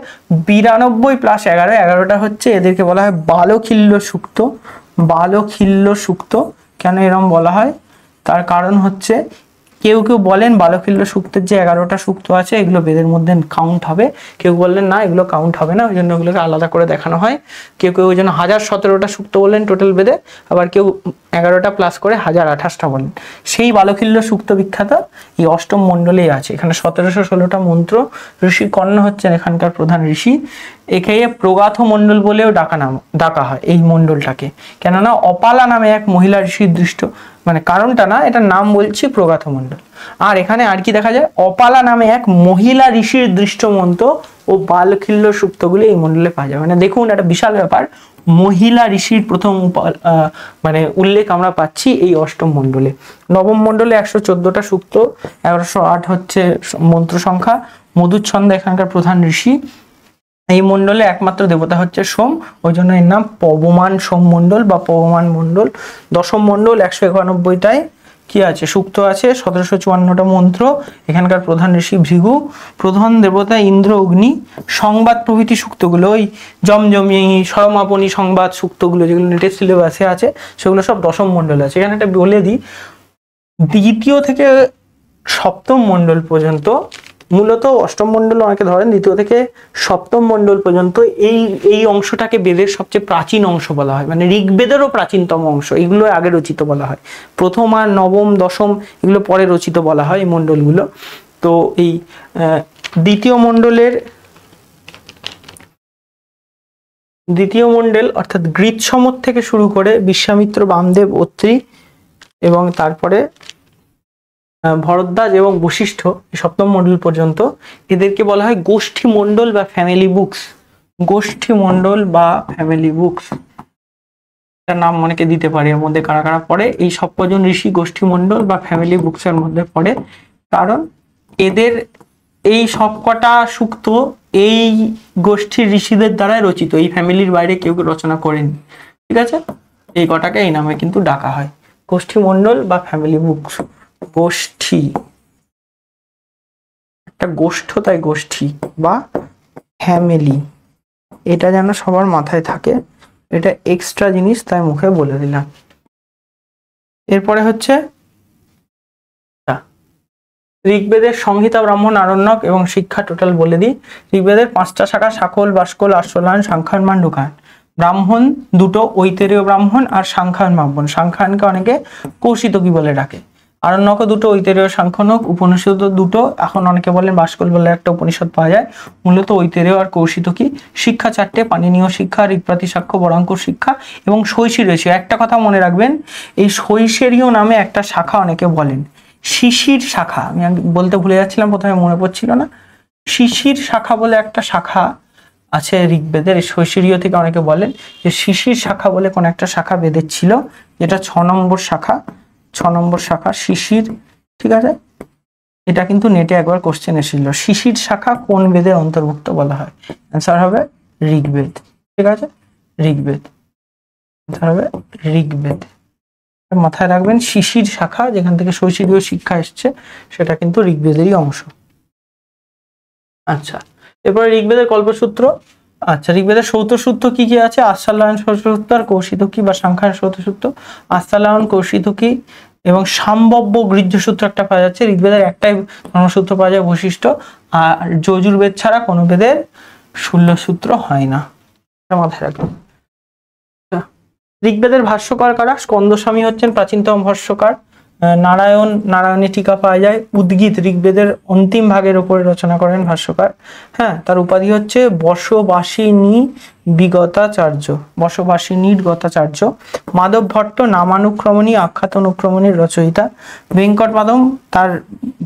92 + 11, 11টা হচ্ছে, এদেরকে বলা হয় বালখিল্য সূক্ত। বালখিল্য সূক্ত কেন এরম বলা হয়, তার কারণ হচ্ছে কেউ কেউ বলেন বালখিল্য সূক্তের যে 11টা সূক্ত আছে এগুলো বেদের মধ্যে কাউন্ট হবে, কেউ বললেন না এগুলো কাউন্ট হবে না, ওই জন্য ওগুলোকে আলাদা করে দেখানো হয়। কেউ কেউ ওই জন্য 1017টা সূক্ত বললেন টোটাল বেদে, আবার কেউ 11টা প্লাস করে 1028টা বলেন। সেই বালখিল্য সূক্ত বিখ্যাত এই অষ্টম মণ্ডলেই আছে। এখানে 1716টা মন্ত্র, ঋষি কর্ণ হচ্ছেন এখানকার প্রধান ঋষি। একে প্রগাথ মণ্ডল বলেও ডাকা হয় এই মণ্ডলটাকে, কেননা অপালা নামে এক মহিলা ঋষির দৃষ্ট, মানে কারণটা না, এটা নাম বলছি প্রগাথ মণ্ডল। আর এখানে আর কি দেখা যায়, অপালা নামে এক মহিলা ঋষির দৃষ্টমন্ত ও বালখিল্য সূক্তগুলি এই মণ্ডলে পাওয়া যায়। মানে দেখুন একটা বিশাল ব্যাপার, মহিলা ঋষির প্রথম মানে উল্লেখ আমরা পাচ্ছি এই অষ্টম মণ্ডলে। নবম মণ্ডলে 114টা সূক্ত, 1108 হচ্ছে মন্ত্র সংখ্যা। মধুচ্ছন্দ এখানকার প্রধান ঋষি। এই মণ্ডলে একমাত্র দেবতা হচ্ছে সোম, ওই জন্য এর নাম পবমান সোম মণ্ডল বা পবমান মণ্ডল। দশম মণ্ডল 191টায় কি আছে, সূক্ত আছে, 1754টা মন্ত্র। এখানকার প্রধান ঋষি ভৃগু, প্রধান দেবতা ইন্দ্র, অগ্নি। সংবাদ প্রভৃতি সূক্তগুলো, ওই জমজমি, সরমাপনী সংবাদ সূক্তগুলো যেগুলো নেটের সিলেবাসে আছে সেগুলো সব দশম মণ্ডলে আছে। এখানে একটা বলে দিই, দ্বিতীয় থেকে সপ্তম মণ্ডল পর্যন্ত, মূলত অষ্টম মণ্ডল অনেকে ধরেন, দ্বিতীয় থেকে সপ্তম মণ্ডল পর্যন্ত এই অংশটাকে বেদের সবচেয়ে প্রাচীন অংশ বলা হয়, মানে ঋগ্বেদেরও প্রাচীনতম অংশ। এগুলো আগে রচিত বলা হয়, প্রথম আর নবম দশম এগুলো পরে রচিত বলা হয় এই মণ্ডলগুলো। তো এই দ্বিতীয় মণ্ডল অর্থাৎ গৃৎসমত থেকে শুরু করে বিশ্বামিত্র, বামদেব, অত্রি এবং তারপরে ভরদ্বাজ এবং বশিষ্ঠ, সপ্তম মণ্ডল পর্যন্ত, এদেরকে বলা হয় গোষ্ঠী মণ্ডল বা ফ্যামিলি বুকস। গোষ্ঠী মণ্ডল বা ফ্যামিলি বুকস, তার নাম অনেকে দিতে পারে। এর মধ্যে কারা কারা পড়ে, এই সব কজন ঋষি গোষ্ঠী মণ্ডল বা ফ্যামিলি বুকস এর মধ্যে পড়ে, কারণ এদের এই সবকটা সূক্ত এই গোষ্ঠীর ঋষিদের দ্বারাই রচিত, এই ফ্যামিলির বাইরে কেউ রচনা করেনি। ঠিক আছে, এই কটাকে এই নামে কিন্তু ডাকা হয়, গোষ্ঠী মণ্ডল বা ফ্যামিলি বুকস। গোষ্ঠী, একটা গোষ্ঠ, তাই গোষ্ঠী বা ফ্যামিলি, এটা যেন সবার মাথায় থাকে, এটা এক্সট্রা জিনিস তাই মুখে বলে দিলাম। এরপরে হচ্ছে ঋগ্বেদের সংহিতা, ব্রাহ্মণ, আরণ্যক এবং শিক্ষা টোটাল বলে দিই। ঋগ্বেদের 5টা শাখা, শাকল, বাষ্কল, আশ্রলায়ন, সাংখ্যায়ন, মান্ডুকায়ন। ব্রাহ্মণ 2টো, ঐতেরীয় ব্রাহ্মণ আর সাংখ্যায়ন ব্রাহ্মণ। সাংখ্যায়নকে অনেকে কৌশিতকী বলে ডাকে। আরণ্যক 2টো, ঐতেরীয় সাংখ্যনক। উপনিষদ 2টো, এখন অনেকে বলেন বাষ্কল বলে একটা উপনিষদ পাওয়া যায়, মূলত ঐতেরীয় আর কৌশিতকী। শিক্ষা 4টে, পাণিনীয় শিক্ষা, ঋক্প্রাতিশাক্য, বরাঙ্কুর শিক্ষা এবং শৈশিরীয়। একটা কথা মনে রাখবেন, এই শৈশিরীয় নামে একটা শাখা অনেকে বলেন, শিশির শাখা, আমি বলতে ভুলে যাচ্ছিলাম, প্রথমে মনে পড়ছিল না। শিশির শাখা বলে একটা শাখা আছে ঋগ্বেদের, এই শৈশিরীয় থেকে অনেকে বলেন যে শিশির শাখা বলে কোন একটা শাখা বেদের ছিল, যেটা 6 নম্বর শাখা, 6 নম্বর শাখা শিশির। ঠিক আছে, এটা কিন্তু নেটে একবার কোশ্চেন এসেছিল, শিশির শাখা কোন বেদের অন্তর্ভুক্ত বলা হয়? অ্যান্সার হবে ঋগ্বেদ। ঠিক আছে, ঋগ্বেদ, অ্যান্সার হবে ঋগ্বেদ। মাথায় রাখবেন, শিশির শাখা যেখান থেকে শৈশিরীয় শিক্ষা এসছে সেটা কিন্তু ঋগ্বেদেরই অংশ। আচ্ছা, এরপরে ঋগ্বেদের কল্পসূত্র। আচ্ছা, ঋগ্বেদের সৌতসূত্র কি কি আছে? আস্তালায়ন সৌতসূত্র আর কৌশিতকী বা সাংখ্যায়ন সৌতসূত্র। আস্তালায়ন, কৌশিতকী এবং সাম্ভব্য গৃহ্যসূত্র একটা পাওয়া যাচ্ছে। ঋগ্বেদের একটাই ধর্মসূত্র পাওয়া যায়, বশিষ্ঠ। আর যজুর্বেদ ছাড়া কোনো বেদের শূল্যসূত্র হয় না, মাথায় রাখবেন। ঋগ্বেদের ভাষ্যকার কারা? স্কন্দস্বামী হচ্ছেন প্রাচীনতম ভাষ্যকার। নারায়ণের টিকা পাওয়া যায়। উদ্গীত ঋগ্বেদের অন্তিম ভাগের উপরে রচনা করেন ভাষ্যকার। হ্যাঁ, তার উপাধি হচ্ছে বসবাসিনী বিগতাচার্য, বসবাসিনীর গতাচার্য। মাধব ভট্ট নামানুক্রমণী, আখ্যাত অনুক্রমণীর রচয়িতা। ভেঙ্কট মাধব, তার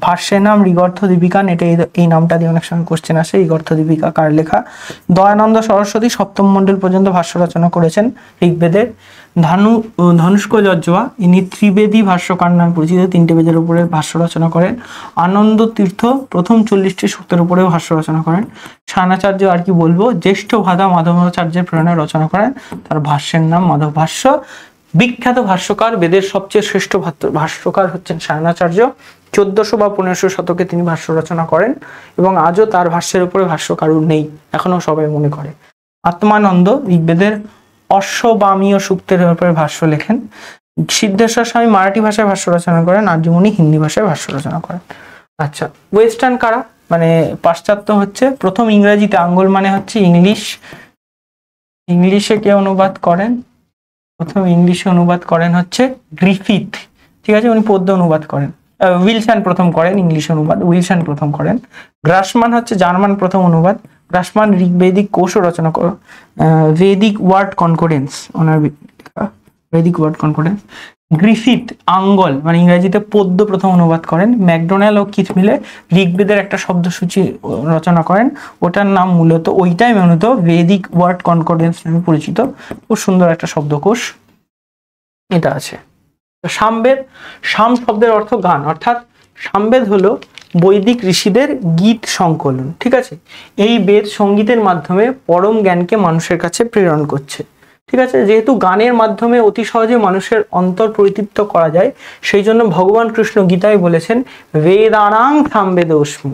ভাষ্যের নাম ঋগর্থ দীপিকা, এটা এই নামটা দিয়ে অনেক সময় কোশ্চেন আসে, ঋগর্থ দীপিকা কার লেখা। দয়ানন্দ সরস্বতী 7ম মণ্ডল পর্যন্ত ভাষ্য রচনা করেছেন ঋগ্বেদের। ধনুষ্কযজ্জোয়া, ইনি ত্রিবেদী ভাষ্যকার নামে পরিচিত, 3টে বেদের উপরে ভাষ্য রচনা করেন। আনন্দ তীর্থ প্রথম 40টি সূক্তের উপরেও ভাষ্য রচনা করেন। সায়নাচার্য আর কি বলবো, জ্যেষ্ঠ ভাদা মাধবাচার্যের প্রেরণায় রচনা করেন, তার ভাষ্যের নাম মাধব ভাষ্য। বিখ্যাত ভাষ্যকার, বেদের সবচেয়ে শ্রেষ্ঠ ভাষ্যকার হচ্ছেন সায়নাচার্য। 1400 বা 1500 শতকে তিনি ভাষ্য রচনা করেন এবং আজও তার ভাষ্যের উপরে ভাষ্য কারুর নেই, এখনো সবাই মনে করে। আত্মানন্দ ঋগ্বেদের অশ্ববামীয় সূক্তের উপরে ভাষ্য লেখেন। সিদ্ধেশ্বর স্বামী মারাঠি ভাষায় ভাষ্য রচনা করেন, আর্যমুনি হিন্দি ভাষায় ভাষ্য রচনা করেন। আচ্ছা, ওয়েস্টার্ন কারা, মানে পাশ্চাত্য হচ্ছে প্রথম ইংরেজিতে আঙ্গল মানে হচ্ছে ইংলিশ, ইংলিশে কে অনুবাদ করেন, প্রথম ইংলিশে অনুবাদ করেন হচ্ছে গ্রিফিথ, ঠিক আছে, উনি পদ্য অনুবাদ করেন। উইলসন প্রথম করেন ইংলিশ অনুবাদ, উইলসন প্রথম করেন। গ্রাসমান হচ্ছে জার্মান প্রথম অনুবাদ। গ্রাসমান ঋগ্বেদিক কোষও রচনা করেন, ভেদিক ওয়ার্ড কনকর্ডেন্স, ওনার ভেদিক ওয়ার্ড কনকর্ডেন্স। গ্রিফিথ আঙ্গল মানে ইংরেজিতে পদ্য প্রথম অনুবাদ করেন। ম্যাকডোনাল্ড ও কিথ মিলে ঋগ্বেদের একটা শব্দসূচি রচনা করেন, ওটার নাম মূলত ওইটাই মূলত ভেদিক ওয়ার্ড কনকর্ডেন্স নামে পরিচিত। খুব সুন্দর একটা শব্দকোষ এটা আছে। সামবেদ, সাম শব্দের অর্থ গান, অর্থাৎ সামবেদ হলো বৈদিক ঋষিদের গীত সংকলন, ঠিক আছে। এই বেদ সঙ্গীতের মাধ্যমে পরম জ্ঞানকে মানুষের কাছে প্রেরণ করছে, ঠিক আছে। যেহেতু গানের মাধ্যমে অতি সহজে মানুষের অন্তর পরিতৃপ্ত করা যায়, সেই জন্য ভগবান কৃষ্ণ গীতায় বলেছেন বেদানাং সামবেদোস্মি,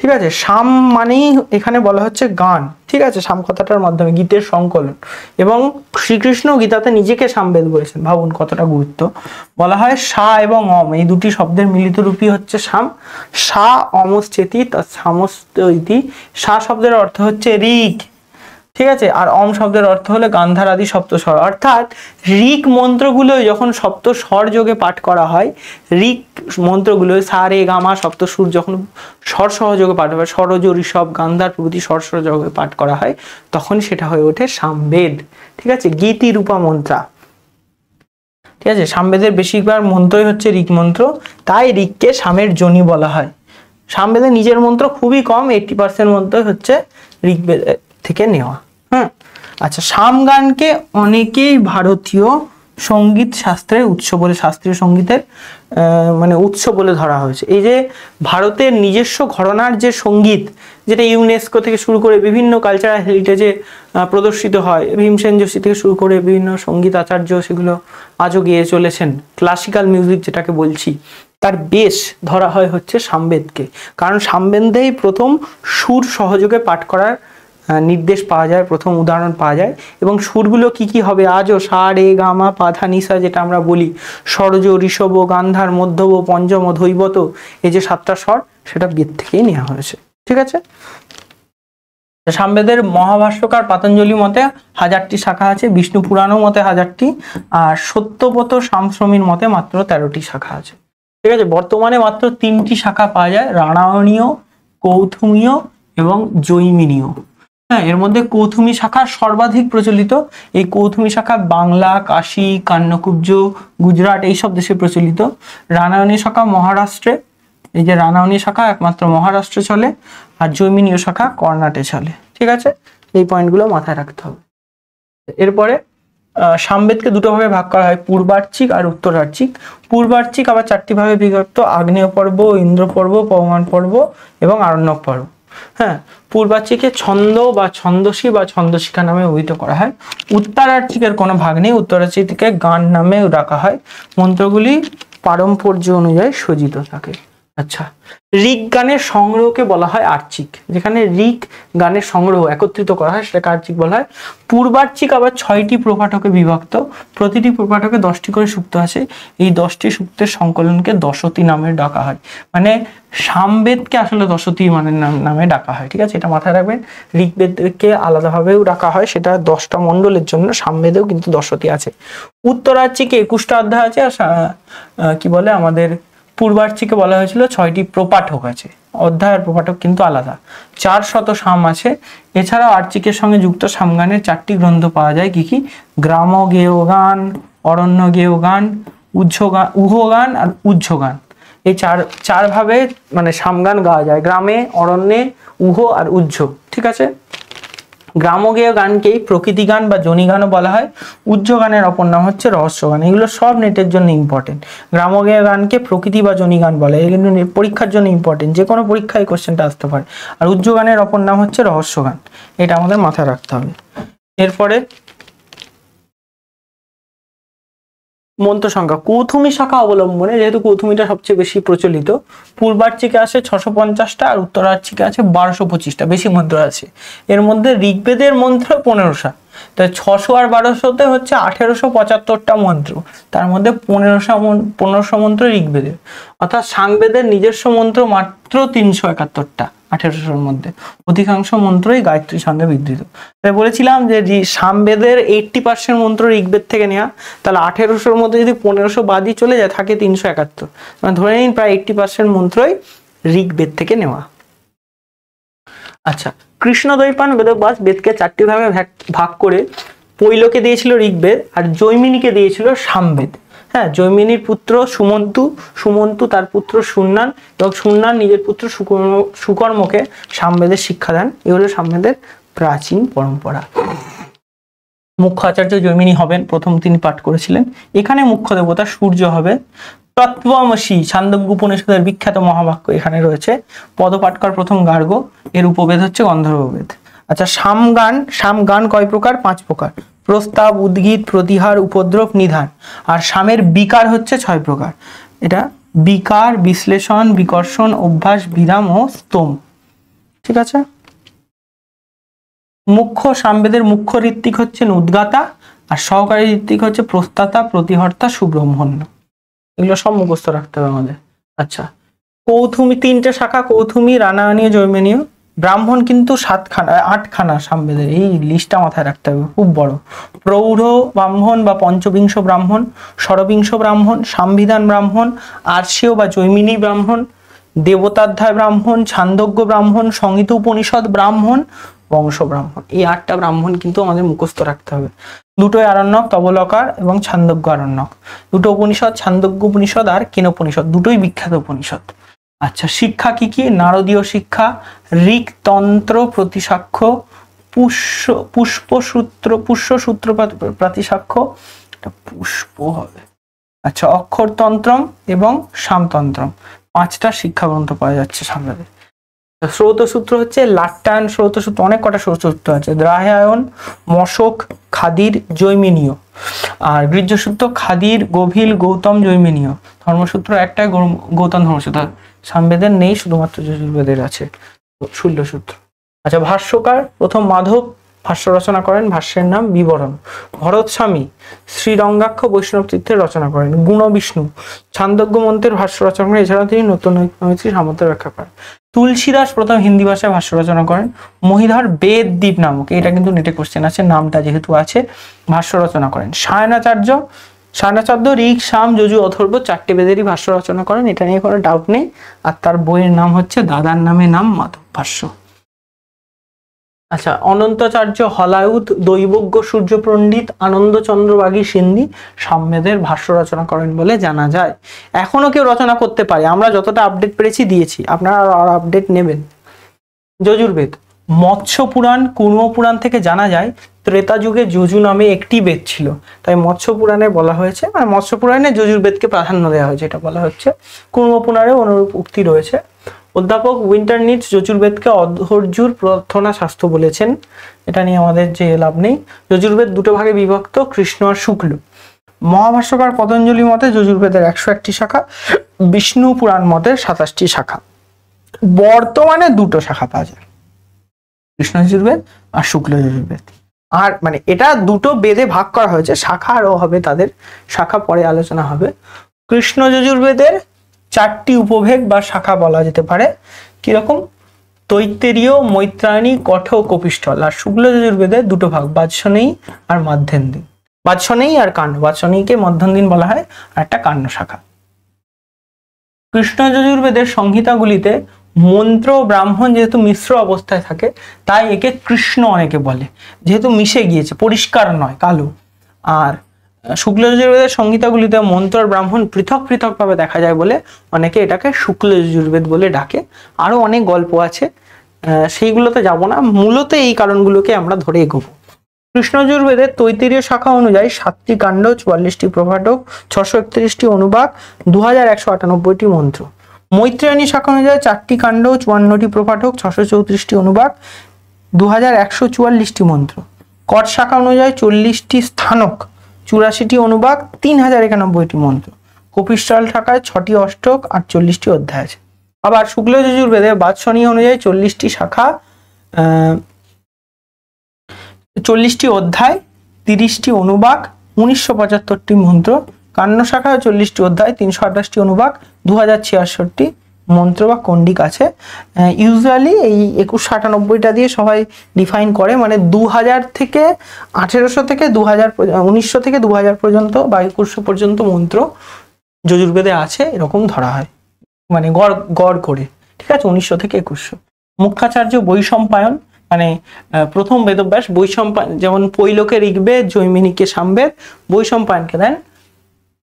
ঠিক আছে। সাম মানেই এখানে বলা হচ্ছে গান, ঠিক আছে, সাম কথাটার মাধ্যমে গীতের সংকলন। এবং শ্রীকৃষ্ণ গীতাতে নিজেকে সামবেদ বলেছেন, ভাবুন কতটা গুরুত্ব। বলা হয় সা এবং অম, এই দুটি শব্দের মিলিত রূপই হচ্ছে সাম। সা অমশ্চেতি সামস্ত ইতি। সা শব্দের অর্থ হচ্ছে ঋক, ঠিক আছে, আর অম শব্দের অর্থ হলো গান্ধার আদি সপ্তস্বর। অর্থাৎ ঋক মন্ত্রগুলো যখন সপ্ত স্বর যোগে পাঠ করা হয়, ঋক মন্ত্রগুলো সা রে গা মা সপ্ত সুর যখন স্বর সহযোগে পাঠ হয়, সরজ ঋষভ গান্ধার প্রভৃতি স্বর সহযোগে পাঠ করা হয়, তখন সেটা হয়ে ওঠে সামবেদ, ঠিক আছে। গীতি রূপা মন্ত্রা, ঠিক আছে। সামবেদের বেশিরভাগ মন্ত্রই হচ্ছে ঋক মন্ত্র, তাই ঋককে সামের জনি বলা হয়। সামবেদের নিজের মন্ত্র খুবই কম, 80% মন্ত্রই হচ্ছে ঋগ্বেদ থেকে নেওয়া। আচ্ছা, সাম গানকে অনেকেই ভারতীয় সঙ্গীত শাস্ত্রের উৎস বলে, শাস্ত্রীয় সঙ্গীতের মানে উৎস বলে ধরা হয়েছে। এই যে ভারতের নিজস্ব ঘরানার যে সঙ্গীত, যেটা ইউনেস্কো থেকে শুরু করে বিভিন্ন কালচারাল হেরিটেজে প্রদর্শিত হয়, ভীমসেন যোশী থেকে শুরু করে বিভিন্ন সঙ্গীত আচার্য সেগুলো আজও গেয়ে চলেছেন, ক্লাসিক্যাল মিউজিক যেটাকে বলছি, তার বেশ ধরা হয় হচ্ছে সামবেদকে। কারণ সামবেদেই প্রথম সুর সহযোগে পাঠ করার নির্দেশ পাওয়া যায়, প্রথম উদাহরণ পাওয়া যায়। এবং সুরগুলো কি কি হবে আজও, সা রে গা মা পা ধা নি সা, যেটা আমরা বলি সরজ ঋষভ গান্ধার মধ্যব পঞ্চম ধৈবত, এই যে 7টা স্বর, সেটা বেদ থেকেই নেওয়া হয়েছে, ঠিক আছে। সামবেদের মহাভাষ্যকার পাতঞ্জলি মতে 1000টি শাখা আছে, বিষ্ণু পুরাণ মতে 1000টি, আর সত্যব্রত সামশ্রমীর মতে মাত্র 13টি শাখা আছে, ঠিক আছে। বর্তমানে মাত্র 3টি শাখা পাওয়া যায়, রামায়ণীয়, কৌথুমীয় এবং জৈমিনীয়। হ্যাঁ, এর মধ্যে কৌথুমী শাখা সর্বাধিক প্রচলিত। এই কৌথুমী শাখা বাংলা, কাশী, কান্যকুব্জ, গুজরাট এইসব দেশে প্রচলিত। রামায়ণী শাখা মহারাষ্ট্রে, এই যে রামায়ণী শাখা একমাত্র মহারাষ্ট্রে চলে, আর জৈমিনীয় শাখা কর্ণাটকে চলে, ঠিক আছে। এই পয়েন্টগুলো মাথায় রাখতে হবে। এরপরে সামবেদকে দুটো ভাবে ভাগ করা হয়, পূর্বার্চিক আর উত্তরার্চিক। পূর্বার্চিক আবার 4টি ভাবে বিভক্ত, আগ্নেয় পর্ব, ইন্দ্র পর্ব, পবমান পর্ব এবং আরণ্যক পর্ব। হ্যাঁ, পূর্বার্চিকে ছন্দ বা ছন্দসী বা ছন্দশিখা নামে অভিহিত করা হয়। উত্তরার্চিকের কোনো ভাগ নেই, উত্তরার্চিকে গান নামে ডাকা হয়। মন্ত্রগুলি পারম্পর্য অনুযায়ী সজ্জিত থাকে। আচ্ছা, ঋক গানের সংগ্রহকে বলা হয় আর্চিক। যেখানে ঋক গানের সংগ্রহ একত্রিত করা হয় সেটাকে আর্চিক বলা হয়। পূর্বার্চিক আবার 6টি প্রপাঠকে বিভক্ত, প্রতিটি প্রপাঠকে 10টি করে সূক্ত আছে। এই 10টি সূক্তের সংকলনকে দশতী নামে ডাকা হয়। মানে সামবেদকে আসলে দশতী মানে নামে ডাকা হয়, ঠিক আছে, এটা মাথায় রাখবেন। ঋগ্বেদকে আলাদাভাবেও ডাকা হয়, সেটা 10টা মণ্ডলের জন্য, সামবেদেও কিন্তু দশতী আছে। উত্তরার্চিকে 21টা অধ্যায় আছে, আর কি বলে আমাদের পূর্বার্চিকে বলা হয়েছিল 6টি প্রপাঠক আছে, অধ্যায় আর প্রপাঠক কিন্তু আলাদা। 400 সাম আছে। এছাড়াও আর্চিকের সঙ্গে যুক্ত সামগানের 4টি গ্রন্থ পাওয়া যায়, কি কি? গ্রাম গেয় গান, অরণ্য গেয় গান, উহ গান আর উজ্জ গান। এই চার ভাবে মানে সামগান গাওয়া যায়, গ্রামে, অরণ্যে, উহ আর উজ্জ, ঠিক আছে। গ্রামগেয় গানকেই প্রকৃতি গান বা জনি গানও বলা হয়। উজ্জ গানের অপর নাম হচ্ছে রহস্য গান। এগুলো সব নেটের জন্য ইম্পর্টেন্ট। গ্রামগেয় গানকে প্রকৃতি বা জনি গান বলে, এগুলো পরীক্ষার জন্য ইম্পর্টেন্ট, যে কোনো পরীক্ষায় কোশ্চেনটা আসতে পারে। আর উজ্জ গানের অপর নাম হচ্ছে রহস্য গান, এটা আমাদের মাথায় রাখতে হবে। এরপরে মন্ত্র সংখ্যা, কৌথুমী শাখা অবলম্বনে, যেহেতু কৌথুমীটা সবচেয়ে বেশি প্রচলিত, পূর্বার্চিকে আসে 650টা আর উত্তরার্চিকে আছে 1225টা, বেশি মন্ত্র আছে। এর মধ্যে ঋগ্বেদের মন্ত্র 1500, তাই 600 আর 1200তে হচ্ছে 1875টা মন্ত্র, তার মধ্যে 1500 মন্ত্র ঋগ্বেদের। অর্থাৎ সাংবেদের নিজস্ব মন্ত্র মাত্র 371টা 1800-র মধ্যে, অধিকাংশ মন্ত্রই গায়ত্রী ছন্দে বিধৃত। তাই বলেছিলাম যে সামবেদের 80% মন্ত্র ঋগ্বেদ থেকে নেওয়া, তাহলে 1800-র মধ্যে যদি 1500 বাদই চলে যায়, থাকে 371, মানে ধরে নিন প্রায় 80% মন্ত্রই ঋগ্বেদ থেকে নেওয়া। আচ্ছা, কৃষ্ণদ্বৈপায়ন বেদব্যাস বেদকে 4টি ভাগে ভাগ করে পৈলকে দিয়েছিল ঋগ্বেদ আর জৈমিনীকে দিয়েছিল সামবেদ। হ্যাঁ, জৈমিনীর পুত্র সুমন্তু, সুমন্তু তার পুত্র সুন্নান, এবং সুন্নান নিজের পুত্র সুকর্মকে সামবেদের শিক্ষা দেন। এগুলো সামবেদের প্রাচীন পরম্পরা। মুখ্য আচার্য জৈমিনী হবেন, প্রথম তিনি পাঠ করেছিলেন। এখানে মুখ্য দেবতা সূর্য হবে। তত্ত্বমসি ছান্দোগ্য উপনিষদের বিখ্যাত মহাবাক্য এখানে রয়েছে। পদপাঠকর প্রথম গার্গ, এর উপবেদ হচ্ছে গন্ধর্ববেদ। আচ্ছা, সামগান কয় প্রকার? 5 প্রকার। প্রস্তাব, উদ্গীত, প্রতিহার, উপদ্রব, নিধান। আর সামের বিকার হচ্ছে 6 প্রকার। এটা বিকার, বিশ্লেষণ, বিকর্ষণ, অভ্যাস, বিরাম ও স্তোম। ঠিক আছে। মুখ্য সামবেদের মুখ্য ঋত্বিক হচ্ছে উদ্গাতা, আর সহকারী ঋত্বিক হচ্ছে প্রস্তাতা, প্রতিহর্তা, সুব্রহ্মণ্য। এগুলো সব মুখস্থ রাখতে হবে আমাদের। আচ্ছা, কৌথুমী 3টে শাখা, কৌথুমী, রানায়নীয়, জৈমিনীয়। ব্রাহ্মণ কিন্তু 8খানা সামবেদের, এই লিস্টটা মাথায় রাখতে হবে, খুব বড়। প্রৌঢ় ব্রাহ্মণ বা পঞ্চবিংশ ব্রাহ্মণ, ষড়বিংশ ব্রাহ্মণ, সাংবিধান ব্রাহ্মণ, আর্ষীয় বা জৈমিনী ব্রাহ্মণ, দেবতাধ্যায় ব্রাহ্মণ, ছান্দোগ্য ব্রাহ্মণ, সংহিত উপনিষদ ব্রাহ্মণ, বংশ ব্রাহ্মণ। এই 8টা ব্রাহ্মণ কিন্তু আমাদের মুখস্থ রাখতে হবে। দুটোই আরণ্যক, তবলকার এবং ছান্দোগ্য আরণ্যক। দুটো উপনিষদ, ছান্দোগ্য উপনিষদ আর কেনোপনিষদ, দুটোই বিখ্যাত উপনিষদ। আচ্ছা, শিক্ষা কি কি? নারদীয় শিক্ষা, ঋক তন্ত্র প্রতিসাক্ষ্য, পুষ্যসূত্র প্রতিসাক্ষ্য, পুষ্প হবে। আচ্ছা, অক্ষরতন্ত্রম এবং সামতন্ত্রম, 5টা শিক্ষা গ্রন্থ পাওয়া যাচ্ছে সামনে। স্রোতসূত্র হচ্ছে লাট্টায়ন স্রোতসূত্র, অনেক কটা স্রোতসূত্র আছে। দ্রাহায়ন, মশক, খাদির, জৈমিনীয়। আর গৃহ্যসূত্র খাদির, গভীর, গৌতম, জৈমিনীয়। ধর্মসূত্র একটাই, গৌতম ধর্মসূত্র। সামবেদের নেই, শুধুমাত্র যজুর্বেদের আছে শূল্যসূত্র। আচ্ছা, ভাষ্যকার প্রথম মাধব ভাষ্য রচনা করেন, ভাষ্যের নাম বিবরণ। ভরত স্বামী শ্রীরঙ্গাক্ষ বৈষ্ণব তীর্থের রচনা করেন। গুণ বিষ্ণু ছান্দোগ্য মন্ত্রের ভাষ্য রচনা করেন, এছাড়াও তিনি নতুন সামর্থ্য ব্যাখ্যা করেন। তুলসীদাস প্রথম হিন্দি ভাষায় ভাষ্য রচনা করেন। মহিধর বেদদ্বীপ নামক, এটা কিন্তু নেটে কোশ্চেন আছে, নামটা যেহেতু আছে, ভাষ্য রচনা করেন। সায়নাচার্য ঋক, সাম, যজু, অথর্ব 4টে বেদেরই ভাষ্য রচনা করেন, এটা নিয়ে কোনো ডাউট নেই। আর তার বইয়ের নাম হচ্ছে দাদার নামে নাম মাধব ভাষ্য। আচ্ছা, অনন্তাচার্য হলায়ুত, দৈবজ্ঞ সূর্য পণ্ডিত, আনন্দচন্দ্র বাগী সিন্ধি সামবেদের ভাষ্য রচনা করেন বলে জানা যায়। এখনো কেউ রচনা করতে পারে, আমরা যতটা আপডেট পেরেছি দিয়েছি, আপনারা আর আপডেট নেবেন। যজুর্বেদ, মৎস্য পুরাণ, কুর্ম পুরাণ থেকে জানা যায় ত্রেতা যুগে যজু নামে একটি বেদ ছিল, তাই মৎস্য পুরাণে বলা হয়েছে, মানে মৎস্য পুরাণে যজুর্বেদকে প্রাধান্য দেওয়া হয়েছে, এটা বলা হচ্ছে। কুর্ম পুরাণেও অনুরূপ উক্তি রয়েছে। অধ্যাপক উইন্টারনিটস যজুর্বেদকে অধৈর্যুর প্রার্থনা শাস্ত্র বলেছেন, এটা নিয়ে আমাদের যে লাভ নেই। যজুর্বেদ 2টো ভাগে বিভক্ত, কৃষ্ণ আর শুক্ল। মহাভাষ্যকার পতঞ্জলি মতে যজুর্বেদের 101টি শাখা, বিষ্ণু পুরাণ মতে 27টি শাখা। বর্তমানে 2টো শাখা পাওয়া যায়, কৃষ্ণ যজুর্বেদ আর শুক্ল যজুর্বেদ। আর মানে এটা 2টো বেদে ভাগ করা হয়েছে, শাখা আরও হবে, তাদের শাখা পরে আলোচনা হবে। কৃষ্ণ যজুর্বেদের 4টি উপভেগ বা শাখা বলা যেতে পারে। কিরকম? তৈত্তেরীয়, মৈত্রায়নী, কঠ, কপিষ্ঠল। আর শুক্ল যজুর্বেদের 2টো ভাগ, বাৎসনেয়ী আর মধ্যাহ্নদিন। বাৎসনেয়ী আর কাণ্ড, বাৎসনেয়ীকে মধ্যাহ্নদিন বলা হয়, আর একটা কাণ্ড শাখা। কৃষ্ণ যজুর্বেদের সংহিতাগুলিতে মন্ত্র ব্রাহ্মণ যেহেতু মিশ্র অবস্থায় থাকে, তাই একে কৃষ্ণ অনেকে বলে, যেহেতু মিশে গিয়েছে, পরিষ্কার নয়, কালো। আর শুক্ল যজুর্বেদের সংহিতাগুলিতে মন্ত্র আর ব্রাহ্মণ পৃথক পৃথক ভাবে দেখা যায় বলে অনেকে এটাকে শুক্ল যজুর্বেদ বলে ডাকে। আরো অনেক গল্প আছে, সেইগুলোতে যাব না, মূলত এই কারণগুলোকে আমরা ধরে এগোবো। কৃষ্ণ যজুর্বেদের তৈত্তিরীয় শাখা অনুযায়ী 7টি কাণ্ড, 44টি প্রপাঠক, 631টি অনুবাক, 2198টি মন্ত্র। মৈত্রেয়ানী শাখা অনুযায়ী 4টি কাণ্ড, 54টি প্রপাঠক, 634টি অনুবাক, 2144টি মন্ত্র। কট শাখা অনুযায়ী 40টি স্থানক, 84টি অনুবাক, 3091টি মন্ত্র। কপিষ্ঠল শাখায় 6টি অষ্টক, 48টি অধ্যায় আছে। আবার শুক্ল যজুর্বেদের বাৎসনীয় অনুযায়ী 40টি শাখা, 40টি অধ্যায়, 30টি অনুবাক, 1975টি মন্ত্র। কান্য শাখায় 40টি অধ্যায়, 328টি অনুবাক, 2066টি মন্ত্র বা কণ্ডিক আছে। ইউজুয়ালি এই 2198টা দিয়ে সবাই ডিফাইন করে, মানে 2000 থেকে 1800 থেকে 2000, 1900 থেকে 2000 পর্যন্ত বা 2100 পর্যন্ত মন্ত্র যজুর্বেদে আছে এরকম ধরা হয়, মানে গড় করে, ঠিক আছে, 1900 থেকে 2100। মুখ্যাচার্য বৈশম্পায়ন, মানে প্রথম বেদব্যাস, বৈশম্পায়ন যেমন পৈলকে ঋগ্বেদ, জৈমিনীকে সামবেদ, বৈশম্পায়নকে দেন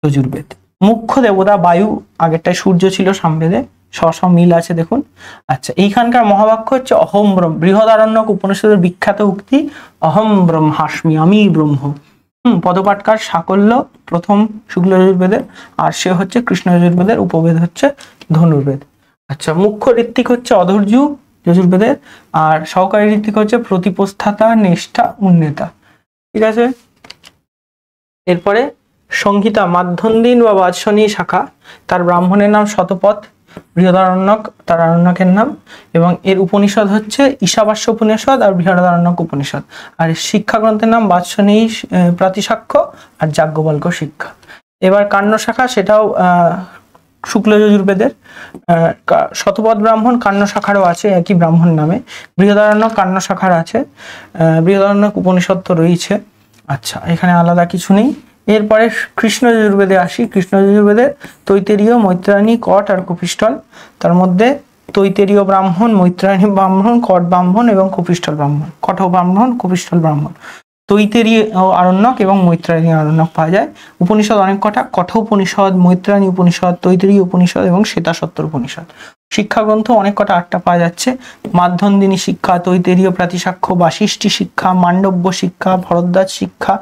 যজুর্বেদ। মুখ্য দেবতা বায়ু, আগেরটায় সূর্য ছিল সামবেদে, স্ব মিল আছে দেখুন। আচ্ছা, এইখানকার মহাবাক্য হচ্ছে অহম ব্রহ্ম, বৃহদারণ্যক উপনিষদের বিখ্যাত উক্তি অহম ব্রহ্মাস্মি, আমি ব্রহ্ম। পদপাঠকার সাকল্য প্রথম শুক্ল যজুর্বেদের, আর সে হচ্ছে কৃষ্ণ যজুর্বেদের, উপবেদ হচ্ছে ধনুর্বেদ। আচ্ছা, মুখ্য ঋত্বিক হচ্ছে অধৈর্য্য যজুর্বেদের, আর সহকারী ঋত্বিক হচ্ছে প্রতিপস্থাতা, নিষ্ঠা, উন্নেতা, ঠিক আছে। এরপরে সংহিতা মাধ্যন্দিন বা বাৎসনী শাখা, তার ব্রাহ্মণের নাম শতপথ, বৃহদারণ্যক তার আরণ্যকের নাম, এবং এর উপনিষদ হচ্ছে ঈশাবাস্য উপনিষদ আর বৃহদারণ্যক উপনিষদ। আর শিক্ষা গ্রন্থের নাম বাৎসনী, প্রাতিসাক্ষ্য আর যাজ্ঞবল্ক্য শিক্ষা। এবার কান্য শাখা, সেটাও শুক্ল যজুর্বেদের, শতপথ ব্রাহ্মণ কান্য শাখারও আছে একই ব্রাহ্মণ নামে। বৃহদারণ্যক কান্য শাখার আছে, বৃহদারণ্যক উপনিষদ তো রয়েছে। আচ্ছা, এখানে আলাদা কিছু নেই। এরপরে কৃষ্ণ যজুর্বেদে আসি। কৃষ্ণ যজুর্বেদের তৈত্তেরীয়, মৈত্রায়নী, কট আর কপিষ্ঠল। তার মধ্যে তৈত্তেরীয় ব্রাহ্মণ, মৈত্রায়নী ব্রাহ্মণ, কট ব্রাহ্মণ এবং কপিষ্ঠল ব্রাহ্মণ, কঠ ব্রাহ্মণ, কপিষ্ঠল ব্রাহ্মণ। তৈত্তেরীয় আরণ্যক এবং মৈত্রায়নী আরণ্যক পাওয়া যায়। উপনিষদ অনেক কটা, কঠ উপনিষদ, মৈত্রায়নী উপনিষদ, তৈত্তেরীয় উপনিষদ এবং শ্বেতাসত্তর উপনিষদ। শিক্ষা গ্রন্থ অনেক কটা, 8টা পাওয়া যাচ্ছে। মাধ্যন্দিনী শিক্ষা, তৈত্তেরীয় প্রাতিসাক্ষ্য, বাশিষ্ঠী শিক্ষা, মান্ডব্য শিক্ষা, ভরদ্বাজ শিক্ষা,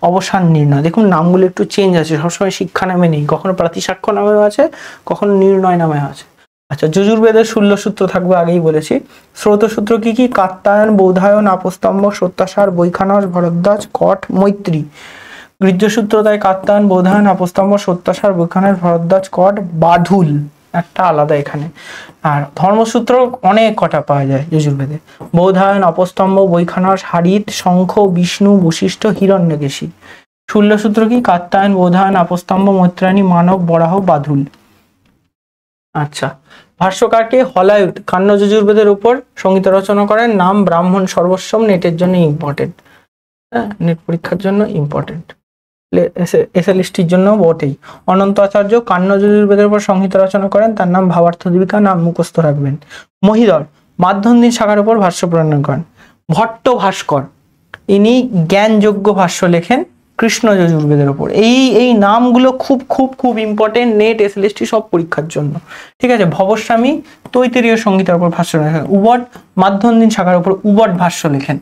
অবসান নির্ণয়। দেখুন নামগুলো একটু চেঞ্জ আছে, সবসময় শিক্ষা নামে নেই, কখনো প্রাতিসাক্ষ্য নামেও আছে, কখনো নির্ণয় নামে আছে। আচ্ছা, যজুর্বেদের 16 সূত্র থাকবে, আগেই বলেছি। স্রোত সূত্র কি কি? কাত্যায়ন, বৌধায়ন, আপস্তম্ভ, সত্যাসার, বৈখানস, ভরদ্বাজ, কট, মৈত্রী। গৃহ্য সূত্র তাই কাত্যায়ন, বৌধায়ন, আপস্তম্ভ, সত্যাসার, বৈখানস, ভরদ্বাজ, কট, বাধুল একটা আলাদা এখানে। আর ধর্মসূত্র অনেক কটা পাওয়া যায় যজুর্বেদে, বৌধায়ন, অপস্তম্ভ, বৈখানস, হারিত, শঙ্খ, বিষ্ণু, বশিষ্ঠ, হিরণ্যকেশী। শূল্যসূত্র কি? কাত্যায়ন, বৌধায়ন, আপস্তম্ভ, মৈত্রায়নী, মানব, বরাহ, বাধুল। আচ্ছা, ভাষ্যকারকে হলায়ুত কান্য যজুর্বেদের উপর সংহিতা রচনা করেন, নাম ব্রাহ্মণ সর্বস্বম, নেটের জন্য ইম্পর্টেন্ট, হ্যাঁ, নেট পরীক্ষার জন্য ইম্পর্টেন্ট, এসএলএসটির জন্য বটেই। অনন্ত আচার্য কান্য যজুর্বেদের উপর সংহিতা রচনা করেন, তার নাম ভাবার্থ দীপিকা, নাম মুখস্থ রাখবেন। মহিধর মাধ্যন্দিন শাখার উপর ভাষ্য প্রণয়ন করেন। ভট্ট ভাস্কর ইনি জ্ঞানযোগ্য ভাষ্য লেখেন কৃষ্ণ যজুর্বেদের উপর। এই নামগুলো খুব খুব খুব ইম্পর্টেন্ট, নেট, এসএলএসটি সব পরীক্ষার জন্য, ঠিক আছে। ভবস্বামী তৈত্তেরীয় সংহিতার উপর ভাষ্য লেখেন। উবট মাধ্যন্দিন শাখার উপর উবট ভাষ্য লেখেন।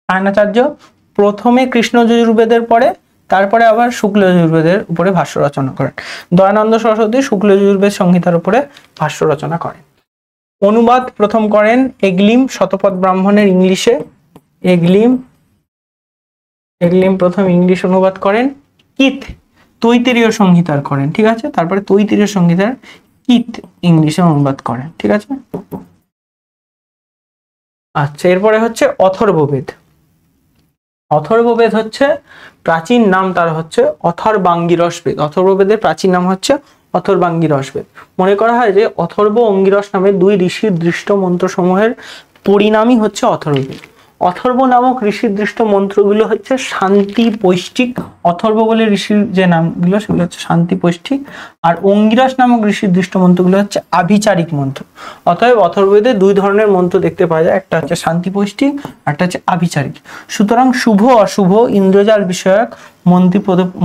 আয়নাচার্য প্রথমে কৃষ্ণ যজুর্বেদের পরে, তারপরে আবার শুক্ল যজুর্বেদের উপরে ভাষ্য রচনা করেন। দয়ানন্দ সরস্বতী শুক্ল যজুর্বেদ সংহিতার উপরে ভাষ্য রচনা করেন। অনুবাদ প্রথম করেন এগলিম, শতপথ ব্রাহ্মণের ইংলিশে। এগলিম প্রথম ইংলিশ অনুবাদ করেন। কিথ তৈত্তেরীয় সংহিতার করেন, ঠিক আছে। তারপরে তৈত্তেরীয় সংহিতার কিথ ইংলিশে অনুবাদ করেন, ঠিক আছে। আচ্ছা, এরপরে হচ্ছে অথর্ববেদ। অথর্ববেদ হচ্ছে প্রাচীন নাম, তার হচ্ছে অথর্বাঙ্গিরস বেদ। অথর্ববেদের প্রাচীন নাম হচ্ছে অথর্বাঙ্গিরস বেদ। মনে করা হয় যে অথর্ব ও অঙ্গিরস নামে 2 ঋষির দৃষ্ট মন্ত্রসমূহের পরিণামই হচ্ছে অথর্ববেদ। অথর্ব নামক ঋষির দৃষ্ট মন্ত্রগুলো হচ্ছে শান্তি পৈষ্টিক। অথর্ব বলে ঋষির যে নামগুলো সেগুলো হচ্ছে শান্তি পৈষ্টিক, আর অঙ্গিরস নামক ঋষির দৃষ্ট মন্ত্রগুলো হচ্ছে আভিচারিক মন্ত্র। অতএব অথর্ববেদে 2 ধরনের মন্ত্র দেখতে পাওয়া যায়, একটা হচ্ছে শান্তি পৈষ্টিক, একটা হচ্ছে আভিচারিক। সুতরাং শুভ অশুভ ইন্দ্রজাল বিষয়ক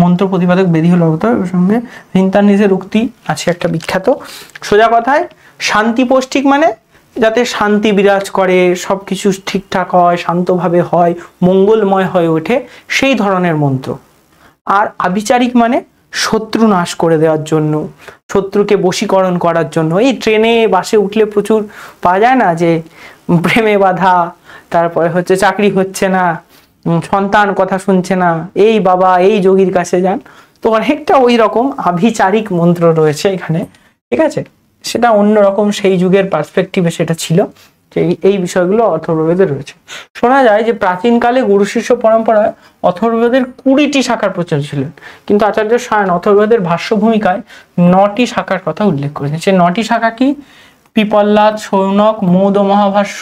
মন্ত্র প্রতিপাদক বেদি হল অবতার সঙ্গে ভিন্তানিজের উক্তি আছে একটা বিখ্যাত। সোজা কথায় শান্তি পৈষ্টিক মানে যাতে শান্তি বিরাজ করে, সব কিছু ঠিকঠাক হয়, শান্তভাবে হয়, মঙ্গলময় হয়ে ওঠে, সেই ধরনের মন্ত্র। আর আভিচারিক মানে শত্রু নাশ করে দেওয়ার জন্য, শত্রুকে বশীকরণ করার জন্য। এই ট্রেনে বাসে উঠলে প্রচুর পাওয়া যায় না, যে প্রেমে বাধা, তারপরে হচ্ছে চাকরি হচ্ছে না, সন্তান কথা শুনছে না, এই বাবা এই যোগীর কাছে যান। তো অনেকটা ওই রকম আভিচারিক মন্ত্র রয়েছে এখানে, ঠিক আছে। সেটা অন্যরকম, সেই যুগের পার্সপেক্টিভে সেটা ছিল। এই বিষয়গুলো অথর্ববেদে রয়েছে। শোনা যায় যে প্রাচীনকালে গুরু শিষ্য পরম্পরায় অথর্ববেদের 20টি শাখার প্রচার ছিল, কিন্তু আচার্য সায়ন অথর্ববেদের ভাষ্য ভূমিকায় 9টি শাখার কথা উল্লেখ করেছেন। সে 9টি শাখা কি? পিপল্লাদ, শৌনক, মৌদ মহাভাষ্য,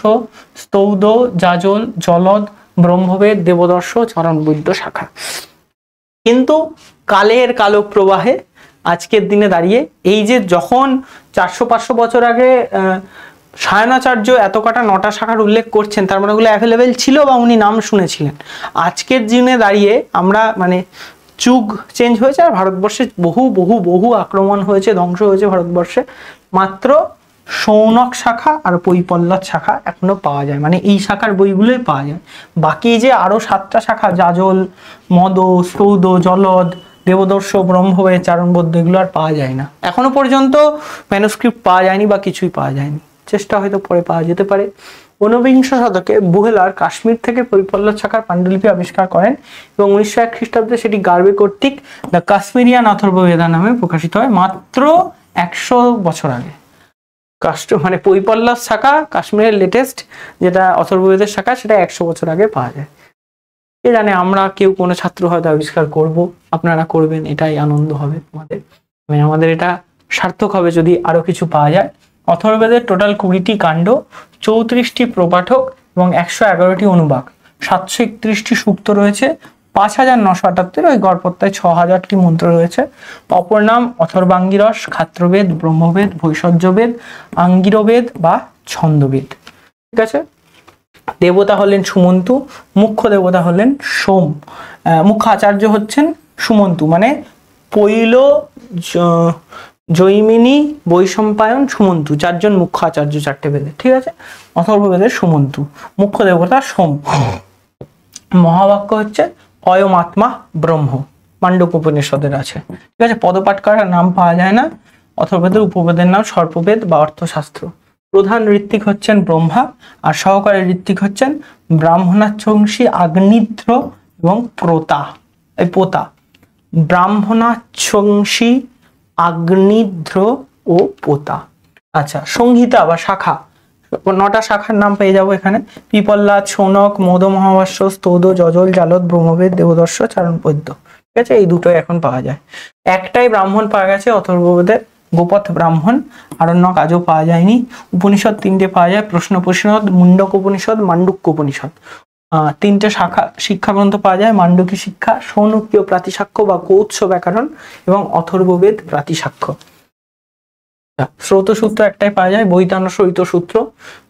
স্তৌদ, যাজল, জলদ, ব্রহ্মবেদ, দেবদর্শ, চরণবৈদ্য শাখা। কিন্তু কালের কালক প্রবাহে আজকের দিনে দাঁড়িয়ে এই যে যখন 400-500 বছর আগে সায়নাচার্য এত কটা 9টা শাখার উল্লেখ করছেন, তার মানে ওগুলো অ্যাভেলেবেল ছিল বা উনি নাম শুনেছিলেন। আজকের দিনে দাঁড়িয়ে আমরা মানে যুগ চেঞ্জ হয়েছে, আর ভারতবর্ষে বহু বহু বহু আক্রমণ হয়েছে, ধ্বংস হয়েছে ভারতবর্ষে। মাত্র শৌনক শাখা আর পৈপল্লাদ শাখা এখনো পাওয়া যায়, মানে এই শাখার বইগুলোই পাওয়া যায়। বাকি যে আরো 7টা শাখা, যাজল, মদ, স্তৌদ, জলদ, দেবদর্শ, ব্রহ্মবেদ, চারণবৈদ্য, এগুলো আর পাওয়া যায় না এখনো পর্যন্ত। ম্যানুস্ক্রিপ্ট পাওয়া যায়নি বা কিছুই পাওয়া যায়নি, চেষ্টা হয়তো পরে পাওয়া যেতে পারে। 19বিংশ শতকে বুহেলার কাশ্মীর থেকে পৈপল্লাদ শাখার পাণ্ডুলিপি আবিষ্কার করেন এবং 1901 খ্রিস্টাব্দে সেটি গার্বে কর্তৃক দ্য কাশ্মীরিয়ান অথর্ববেদা নামে প্রকাশিত হয়, মাত্র 100 বছর আগে। মানে পৈপল্লাদ শাখা কাশ্মীরের লেটেস্ট যেটা অথর্ববেদের শাখা, সেটা 100 বছর আগে পাওয়া যায়। কে জানে, আমরা কেউ কোনো ছাত্র হয়তো আবিষ্কার করব, আপনারা করবেন, এটাই আনন্দ হবে আমাদের। মানে আমাদের এটা সার্থক হবে যদি আরো কিছু পাওয়া যায়। অথর্ববেদের টোটাল 20টি কাণ্ড, 34টি প্রপাঠক এবং 111টি অনুবাক, 731টি সূক্ত রয়েছে, 5978, ওই গড়পত্তায় 6000টি মন্ত্র রয়েছে। অপর নাম অথর্বাঙ্গিরস, ক্ষাত্রবেদ, ব্রহ্মবেদ, ভৈষজ্যবেদ, আঙ্গিরবেদ বা ছন্দবেদ, ঠিক আছে। দেবতা হলেন সুমন্তু, মুখ্য দেবতা হলেন সোম, মুখ্য আচার্য হচ্ছেন সুমন্তু, মানে পৈল, জৈমিনী, বৈশম্পায়ন, সুমন্তু, 4 জন মুখ্য আচার্য 4টে বেদে, ঠিক আছে। অথর্ববেদের সুমন্তু, মুখ্য দেবতা সোম। মহাবাক্য হচ্ছে অয়মাত্মা ব্রহ্ম, মান্ডুক উপনিষদের আছে, ঠিক আছে। পদপাঠ করার নাম পাওয়া যায় না। অথর্ববেদের উপবেদের নাম সর্পবেদ বা অর্থশাস্ত্র। প্রধান ঋত্বিক হচ্ছেন ব্রহ্মা, আর সহকারী ঋত্বিক হচ্ছেন ব্রাহ্মণাচ্ছংসী, আগ্নিধ্র এবং পোতা। এই পোতা ব্রাহ্মণাচ্ছংসী, আগ্নিধ্র ও পোতা। আচ্ছা, সংহিতা বা শাখা, 9টা শাখার নাম পেয়ে যাবো এখানে। পিপল্লাদ, শৌনক, মৌদ মহাভাষ্য, স্তৌদ, যজল, জালদ, ব্রহ্মবেদ, দেবদর্শ, চারণবৈদ্য, ঠিক আছে। এই দুটোই এখন পাওয়া যায়। একটাই ব্রাহ্মণ পাওয়া গেছে অথর্ববেদের, গোপথ ব্রাহ্মণ। আরণ্যক আজও পাওয়া যায়নি। উপনিষদ 3টে পাওয়া যায়, প্রশ্ন উপনিষদ, মুন্ডক উপনিষদ, মান্ডুক্য উপনিষদ। 3টে শাখা শিক্ষা গ্রন্থ পাওয়া যায়, মান্ডুকী শিক্ষা, সৌনকীয় প্রাতিসাক্ষ্য বা কৌৎস ব্যাকরণ এবং অথর্ববেদ প্রাতিসাক্ষ্য। শ্রৌত সূত্র একটাই পাওয়া যায়, বৈতান শ্রৌত সূত্র।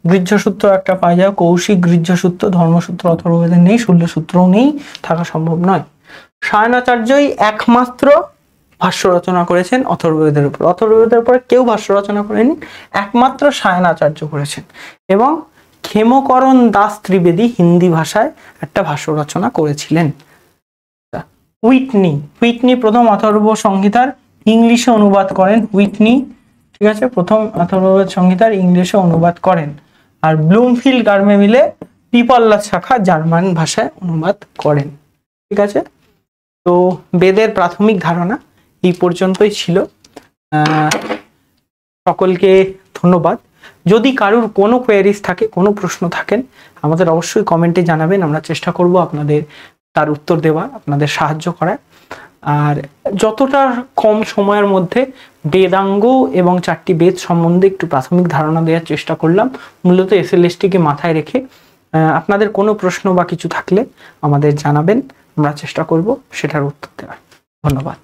গৃহ্য সূত্র একটা পাওয়া যায়, কৌশিক গৃহ্য সূত্র। ধর্মসূত্র অথর্ববেদের নেই, শূল্য সূত্রও নেই, থাকা সম্ভব নয়। সায়নাচার্যই একমাত্র ভাষ্য রচনা করেছেন অথর্ববেদের উপর। অথর্ববেদের উপরে কেউ ভাষ্য রচনা করেনি, একমাত্র সায়নাচার্য করেছেন। এবং ক্ষেমকরণ দাস ত্রিবেদী হিন্দি ভাষায় একটা ভাষ্য রচনা করেছিলেন। হুইটনি প্রথম অথর্ব সংহিতার ইংলিশে অনুবাদ করেন। হুইটনি, ঠিক আছে, প্রথম অথর্ববেদ সংহিতার ইংলিশে অনুবাদ করেন। আর ব্লুমফিল্ড গার্মে মিলে পিপল্লাদ শাখা জার্মান ভাষায় অনুবাদ করেন, ঠিক আছে। তো বেদের প্রাথমিক ধারণা এই পর্যন্তই ছিল। সকলকে ধন্যবাদ। যদি কারুর কোনো কোয়েরিজ থাকে, কোনো প্রশ্ন থাকেন, আমাদের অবশ্যই কমেন্টে জানাবেন। আমরা চেষ্টা করব আপনাদের তার উত্তর দেওয়ার, আপনাদের সাহায্য করার। আর যতটা কম সময়ের মধ্যে বেদাঙ্গ এবং 4টি বেদ সম্বন্ধে একটু প্রাথমিক ধারণা দেওয়ার চেষ্টা করলাম, মূলত এসএলএসটিকে মাথায় রেখে। আপনাদের কোনো প্রশ্ন বা কিছু থাকলে আমাদের জানাবেন, আমরা চেষ্টা করব সেটার উত্তর দেওয়ার। ধন্যবাদ।